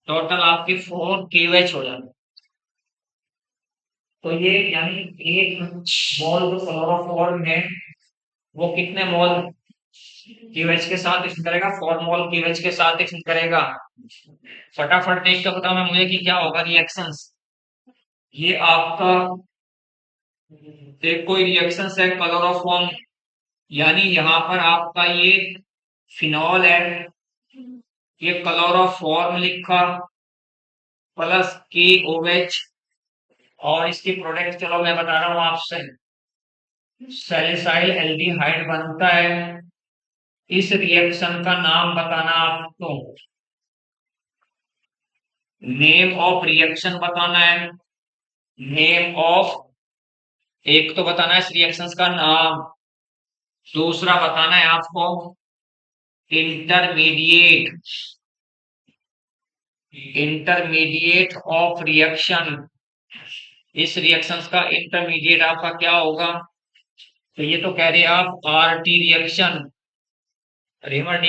टोटल आपके 4 KOH हो जाते। तो ये यानी एक मोल जो क्लोरोफॉर्म है वो कितने मोल KOH के साथ रिएक्शन करेगा? 4 मोल KOH के साथ रिएक्शन करेगा। फटाफट देख कर बताओ मैं मुझे कि क्या होगा रिएक्शंस। ये आपका एक कोई रिएक्शन है क्लोरोफॉर्म, यानी यहाँ पर आपका ये फिनॉल है, ये क्लोरोफॉर्म लिखा प्लस KOH, और इसकी प्रोडक्ट चलो मैं बता रहा हूँ आपसे, सैलिसाइल एल्डिहाइड बनता है। इस रिएक्शन का नाम बताना आपको। नेम ऑफ रिएक्शन बताना है। नेम ऑफ, एक तो बताना है इस रिएक्शंस का नाम, दूसरा बताना है आपको इंटरमीडिएट, इंटरमीडिएट ऑफ रिएक्शन। इस रिएक्शंस का इंटरमीडिएट आपका क्या होगा? तो ये तो कह रहे हैं आप आरटी रिएक्शन, रेमर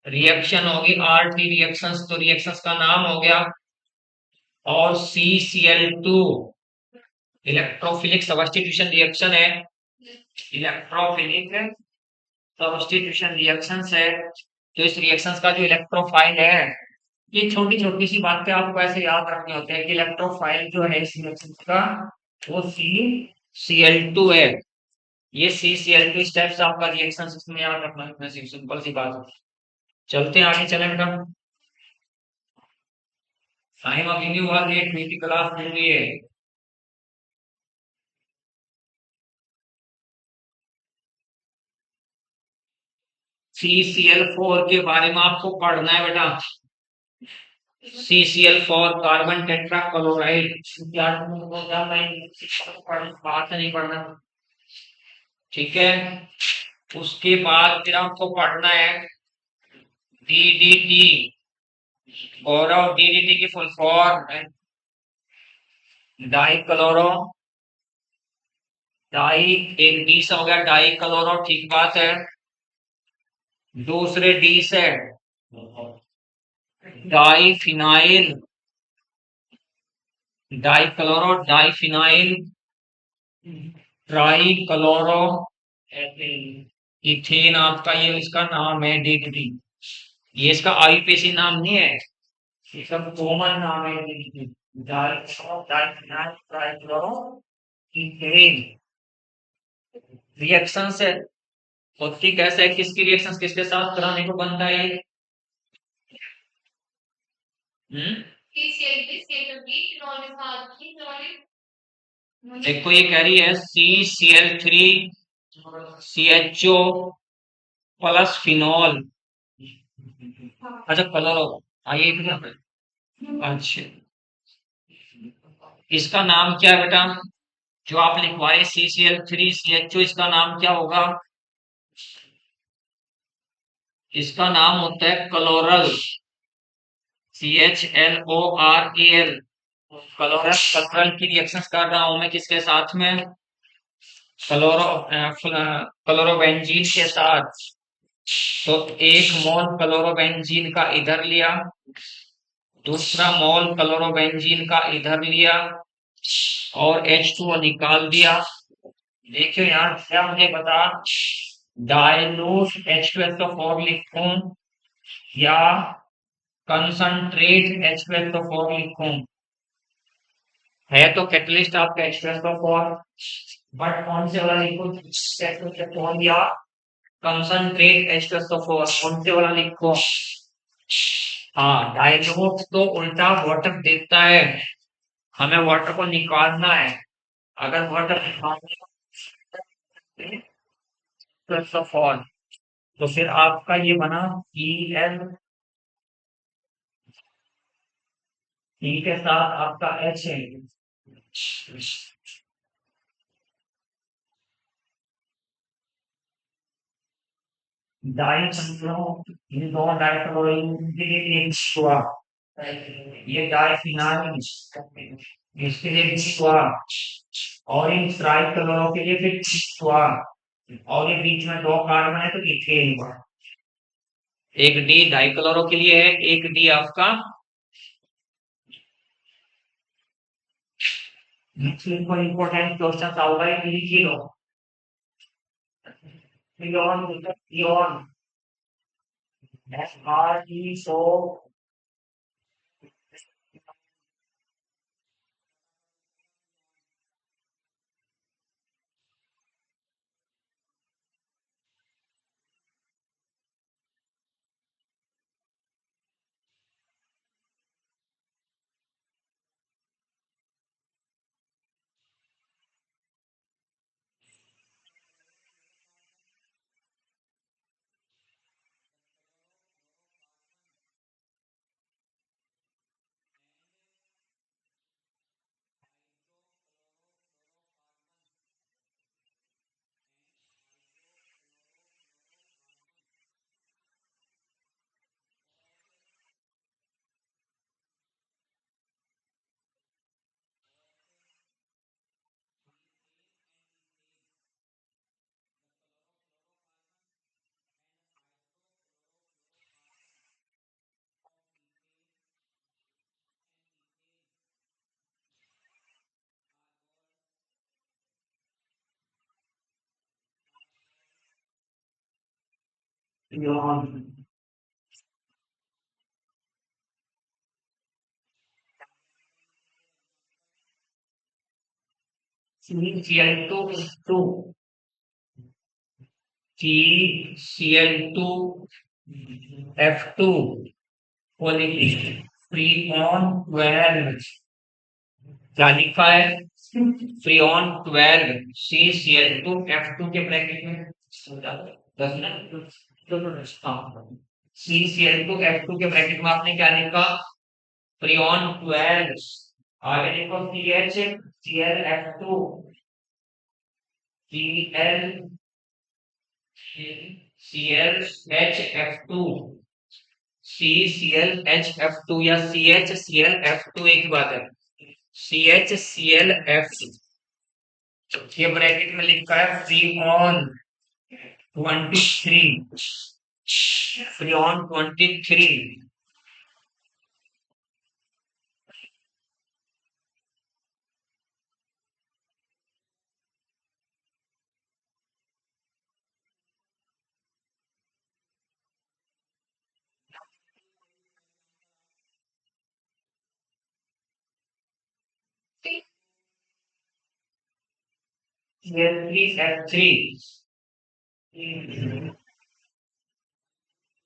रिएक्शन होगी आरटी रिएक्शंस, तो रिएक्शंस का नाम हो गया। और CCl2 इलेक्ट्रोफिलिक सब्स्टिट्यूशन रिएक्शन है, इलेक्ट्रोफिलिक सब्स्टिट्यूशन रिएक्शंस है। तो इस रिएक्शंस का जो इलेक्ट्रोफाइल है, ये छोटी छोटी सी बातें आपको ऐसे याद रखनी होती है कि इलेक्ट्रोफाइल जो है इस रिएक्शन का वो CCl2 है। ये CCl2 स्टेप्स आपका रिएक्शन इसमें याद रखना है, इतनी सिंपल सी बात है। चलते हैं आगे, चले बेटा। टाइम अभी नहीं हुआ, लेट हुई थी क्लास मिल रही है। CCl4 के बारे में आपको पढ़ना है बेटा। CCl4 कार्बन टेट्रा क्लोराइड, बात नहीं पढ़ना, ठीक है। उसके बाद फिर आपको पढ़ना है DDT। गौरव, DDT की full form di chloro, di, एक डी से हो गया डाई क्लोरो, ठीक बात है। दूसरे डी से di phenyl, di chloro di phenyl, tri chloro ethane, आपका ये इसका नाम है DDT। ये इसका आईपीसी नाम नहीं है, ये सब कॉमन नाम है DDT। Di di phenyl tri chloro ethane. Reaction से होती कैसे है, किसकी रिएक्शन किसके साथ कराने को बनता है ये? हम्म, देखो ये कह रही है CCl3 CHO प्लस फिनॉल। अच्छा कलर, आइए इधर यहाँ पे। अच्छा, इसका नाम क्या है बेटा, जो आप लिखवाए CCl3 CHO, इसका नाम क्या होगा? इसका नाम होता है क्लोरल, CHLORAL। क्लोरस, कलरल की रिएक्शन कर रहा हूं मैं किसके साथ में? क्लोरो क्लोरोबेंजीन के साथ। तो एक मोल क्लोरोबेंजीन का इधर लिया, दूसरा मोल क्लोरोबेंजीन का इधर लिया, और H2O निकाल दिया। देखियो यहाँ क्या मुझे बता, डाइल्यूट H2SO4 लिखूं या कंसंट्रेट H2SO4 लिखूं? है तो कैटलिस्ट आपका H2SO4, बट कौन से वाला लिखूं, H2SO4 या कंसंट्रेट H2SO4, कौन से वाला लिखूं? हाँ, डाइल्यूट तो उल्टा वाटर देता है, हमें वाटर को निकालना है। अगर वाटर निकालने फॉल, तो फिर आपका ये बना EL, E के साथ आपका H है, डाई इन दोनों डाइक्लोरीन के लिए एक हुआ, ये डाइफिनाइल इसके लिए भी हुआ, और इन ट्राइक्लोरो के लिए फिर हुआ, और ये बीच में दो कार्बन है तो इथेन हुआ। एक डी डाइक्लोरो के लिए है, एक डी आपका इंपॉर्टेंट क्वेश्चन होगा, लिखी लो। Beyond beyond FRE, so Freon CCl2 CCl2F2 freon 12 क्या लिखा है? फ्रीऑन 12 CCl2F2 के ब्रैकेट में 10 ना CCl2F2 के ब्रैकेट में आपने क्या लिखा? फ्रीऑन 12 आगे देखो CH Cl ClHF2 CClHF2 या CHClF2 एक ही बात है। CHClF ये ब्रैकेट में लिखा है फ्री ऑन 23 Cl3F3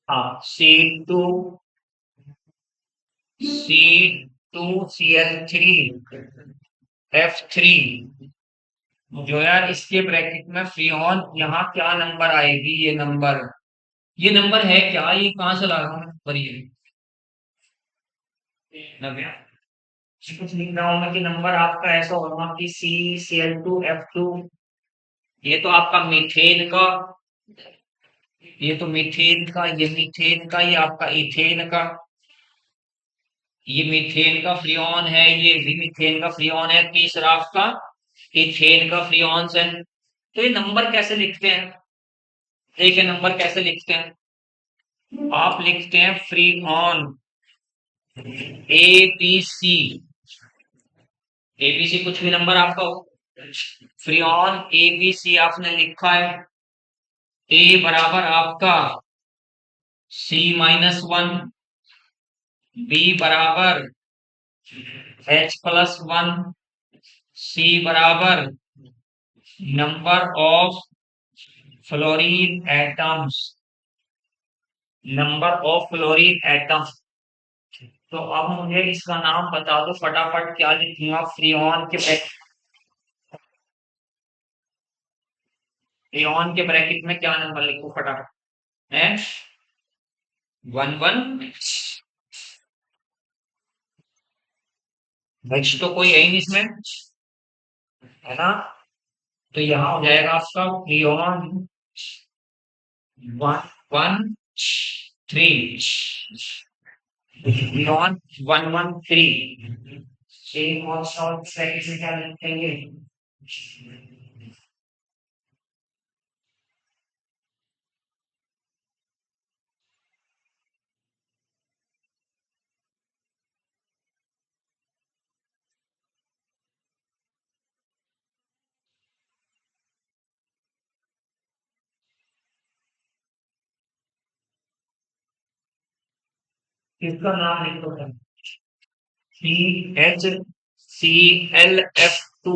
हाँ C2Cl3F3 जो यार इसके ब्रैकेट में फ्री ऑन यहाँ क्या नंबर आएगी? ये नंबर है क्या? ये कहाँ से ला रहा हूँ पर ये नव्या कुछ लिख रहा हूँ मैं कि नंबर आपका ऐसा होगा कि CCl2F2 ये तो आपका मीथेन का, ये तो मीथेन का, ये मीथेन का, ये आपका इथेन का, ये मीथेन का फ्रीऑन है, ये भी मीथेन का फ्रीऑन है, तीसरा आपका इथेन का फ्रीऑन है। तो ये नंबर कैसे लिखते हैं? देखिए नंबर कैसे लिखते हैं, आप लिखते हैं फ्रीऑन ABC, ABC कुछ भी नंबर आपका हो, फ्रीऑन ABC आपने लिखा है, ए बराबर आपका C-1, बी बराबर H+1, सी बराबर number of fluorine atoms, number of fluorine atoms. तो अब मुझे इसका नाम बता दो फटाफट, क्या लिखूंगा? फ्रीऑन के ब्रैकेट में क्या नंबर लिखूं फटाफट? है 11 H तो कोई है ही नहीं इसमें, है ना? तो यहाँ हो जाएगा आपका फ्रीऑन 113, फ्रीऑन 113 एक और शॉर्ट सेकंड से क्या लिखेंगे? इसका नाम लिख दो CHClF2,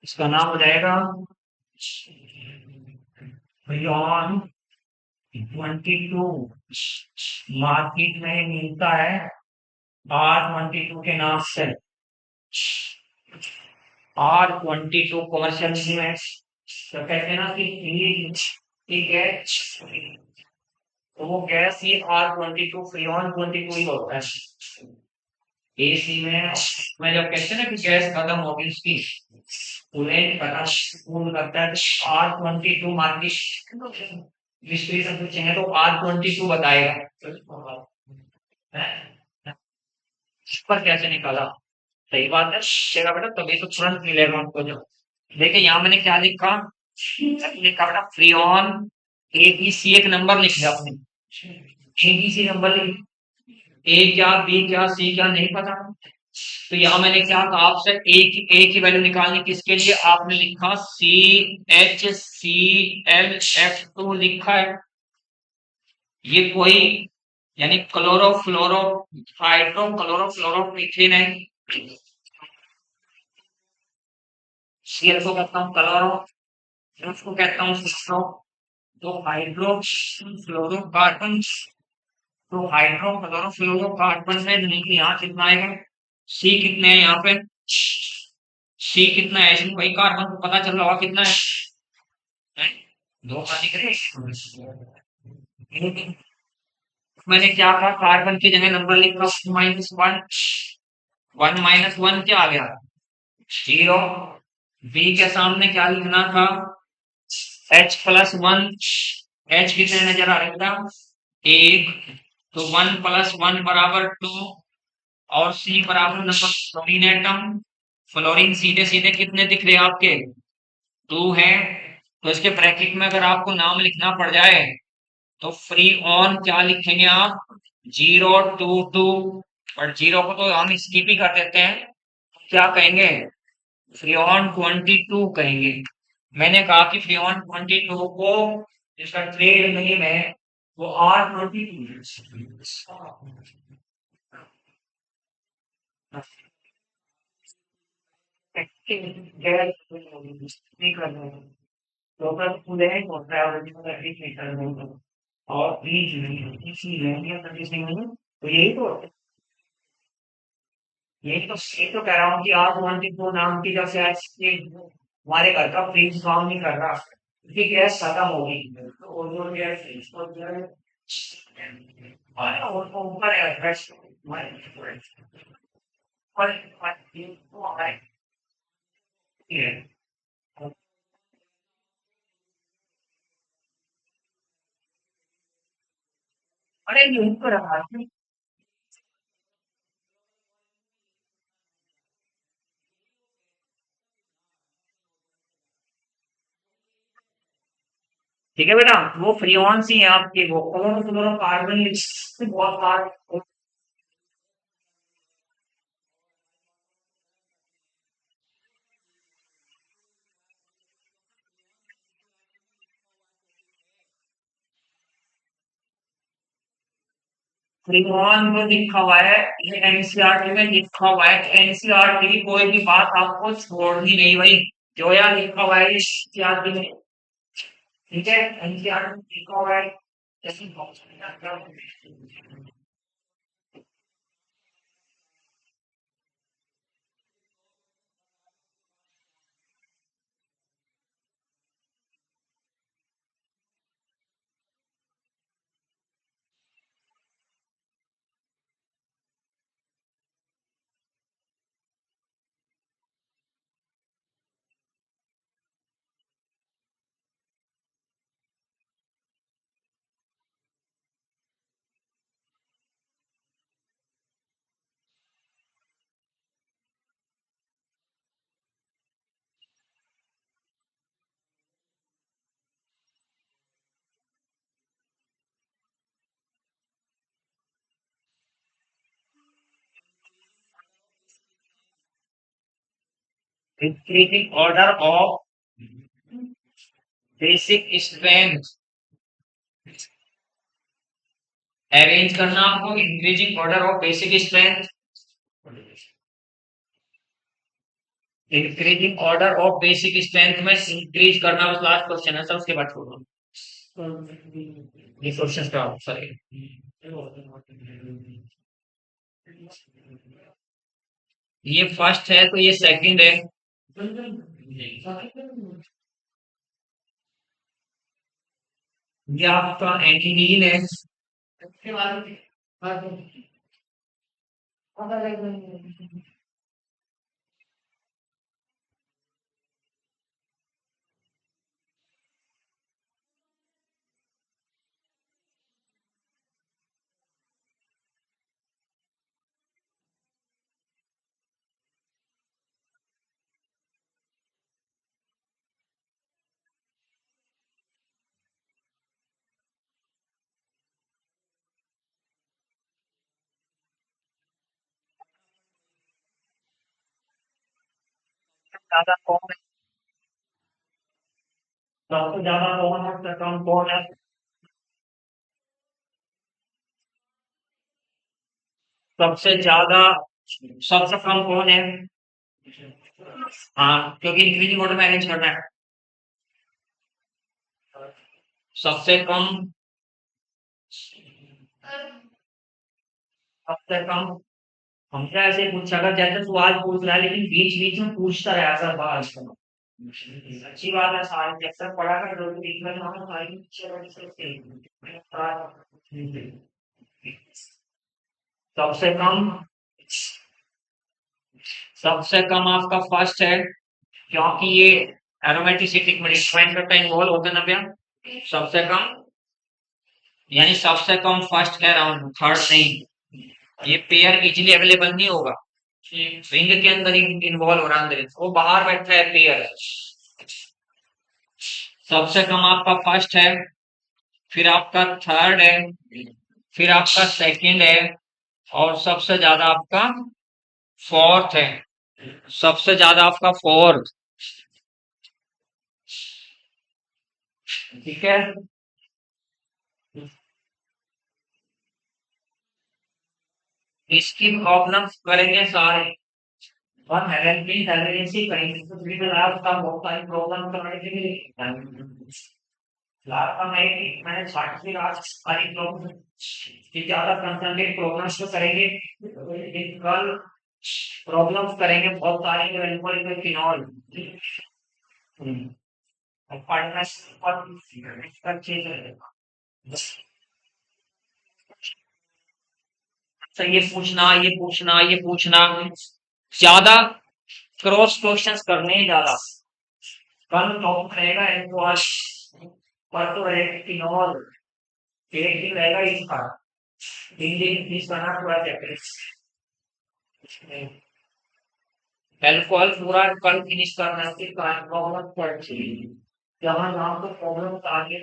इसका नाम हो जाएगा फ्रीऑन 22, मार्केट में मिलता है R22 के नाम से, R22 कमर्शियल में। तो कहते हैं ना कि ठीक है, तो वो गैस ये R22 फ्रीऑन 22 ही होता है। एसी में जब कहते हैं ना कि गैस खत्म होगी उसकी, उन्हें पता कूल करता है तो R22 मार्केट मिस्ट्री से पूछेंगे तो R22 बताएगा, है? पर कैसे निकाला? सही बात है, चलेगा बेटा, तभी तो तुरंत मिलेगा हमको। जो देखिए यहाँ मैंने क्या लिखा, लिखा बेटा फ्रीऑन ABC, एक नंबर लिख लिया आपने, ABC नंबर लिख, ए क्या बी क्या सी क्या नहीं पता, तो यहाँ मैंने क्या कहा आपसे, ए की वैल्यू निकालनी, किसके लिए आपने लिखा CHClF2 लिखा है। ये कोई यानी क्लोरोफ्लोरो हाइड्रो क्लोरोफ्लोरोमीथेन है। सीएल को कहता हूँ क्लोरो, उसको कहता हूँ फ्लोरो। तो हाइड्रोफ्लोरोकार्बन, तो हाइड्रोक्लोरोफ्लोरोकार्बन में देखिए यहाँ कितना आएगा, सी कितने हैं यहाँ पे, सी कितना है इसमें, भाई कार्बन को पता चल रहा होगा कितना है, हैं? दो पानी करे। मैंने क्या कहा, कार्बन की जगह नंबर लिखा -1, 1 - 1 क्या आ गया, 0। बी के सामने क्या लिखना था, H+1, H कितने नजर आ रहा था, 1, तो 1 + 1 बराबर 2, और सी बराबर नंबर फ्लोरीन एटम, फ्लोरीन सीधे सीधे कितने दिख रहे हैं आपके, 2 है। तो इसके ब्रैकेट में अगर आपको नाम लिखना पड़ जाए तो फ्री ऑन क्या लिखेंगे आप, 022, बट 0 को तो हम स्किप ही कर देते हैं, क्या कहेंगे, फ्री ऑन 22 कहेंगे। मैंने कहा कि फ्री ऑन 22 को जिसका ट्रेड नेम है वो R22 नहीं करना है। तो अगर खुले हैं तो प्रायोरिटी में नहीं करना है, और बीच में किसी लैंग्वेज सर्विस नहीं है, तो यही तो कह रहा हूँ कि आज ट्वेंटी दो नाम की जब से आज के हमारे घर का फ्रिज काम नहीं कर रहा, क्योंकि गैस खत्म हो गई, तो ओजोन लेयर फ्रिज को जो है और वो ऊपर है फ्रेश हमारे पर ये तो हमारे ये है। अरे यही तो रहा है। ठीक है बेटा, वो फ्रीऑन सी है आपके, वो कार्बन बहुत बार त्रिभुवन में लिखा हुआ है, ये एनसीईआरटी में लिखा हुआ है, एनसीईआरटी की कोई भी बात आपको छोड़नी नहीं भाई, जो यहाँ लिखा हुआ है ये एनसीईआरटी में, ठीक है, एनसीईआरटी में लिखा हुआ है, जैसे increasing order of basic strength, arrange करना आपको, increasing order of basic strength, increasing order of basic strength में इंक्रीज करना, बस लास्ट क्वेश्चन है सर, उसके बाद छोड़ो ये क्वेश्चन का सॉरी। ये फर्स्ट है तो ये सेकंड है, ये आपका एंटीडीन है। ज्यादा कौन है? सबसे ज्यादा कौन है, सबसे कम कौन है? सबसे ज्यादा, सबसे कम कौन है? हाँ, क्योंकि इंक्रीजिंग ऑर्डर में अरेंज करना है। सबसे कम, सबसे कम। हमसे ऐसे पूछा अगर जैसे सवाल पूछ रहा है, लेकिन बीच बीच में पूछता रहा सर बात करो। अच्छी बात है, सारे चैप्टर पढ़ा कर दो, बीच में तो हम सारी सबसे कम, सबसे कम आपका फर्स्ट है, क्योंकि ये एरोमेटिसिटी में डिफाइन करता है, इन्वॉल्व होता है ना भैया। सबसे कम यानी सबसे कम फर्स्ट कह रहा हूँ, थर्ड नहीं। ये पेयर इजीली अवेलेबल नहीं होगा, रिंग के अंदर ही इन्वॉल्व हो रहा है, अंदर वो बाहर बैठा है पेयर। सबसे कम आपका फर्स्ट है, फिर आपका थर्ड है, फिर आपका सेकंड है, और सबसे ज्यादा आपका फोर्थ है। सबसे ज्यादा आपका फोर्थ। ठीक है। इसकी प्रॉब्लम करेंगे सारे, और हेलेंसी हेलेंसी करेंगे तो भी लाभ का बहुत सारी प्रॉब्लम करने के लिए लाभ का मैंने छाट की आज सारी प्रॉब्लम कि ज्यादा कंसंट्रेट प्रॉब्लम्स तो करेंगे, लेकिन कल प्रॉब्लम्स करेंगे बहुत सारी एल्कोहल फिनॉल। पढ़ना पर चीज रहेगा। अच्छा, ये पूछना, ये पूछना, ये पूछना, ज्यादा क्रॉस क्वेश्चंस करने ही ज्यादा। कल टॉप रहेगा एक आज, परसों रहेगा फिनॉल, फिर एक दिन रहेगा इसका, 3 दिन इस बना पूरा चैप्टर। एल्कोहल पूरा कल फिनिश करना है, फिर प्रॉब्लम पड़ जहाँ जहाँ को प्रॉब्लम आगे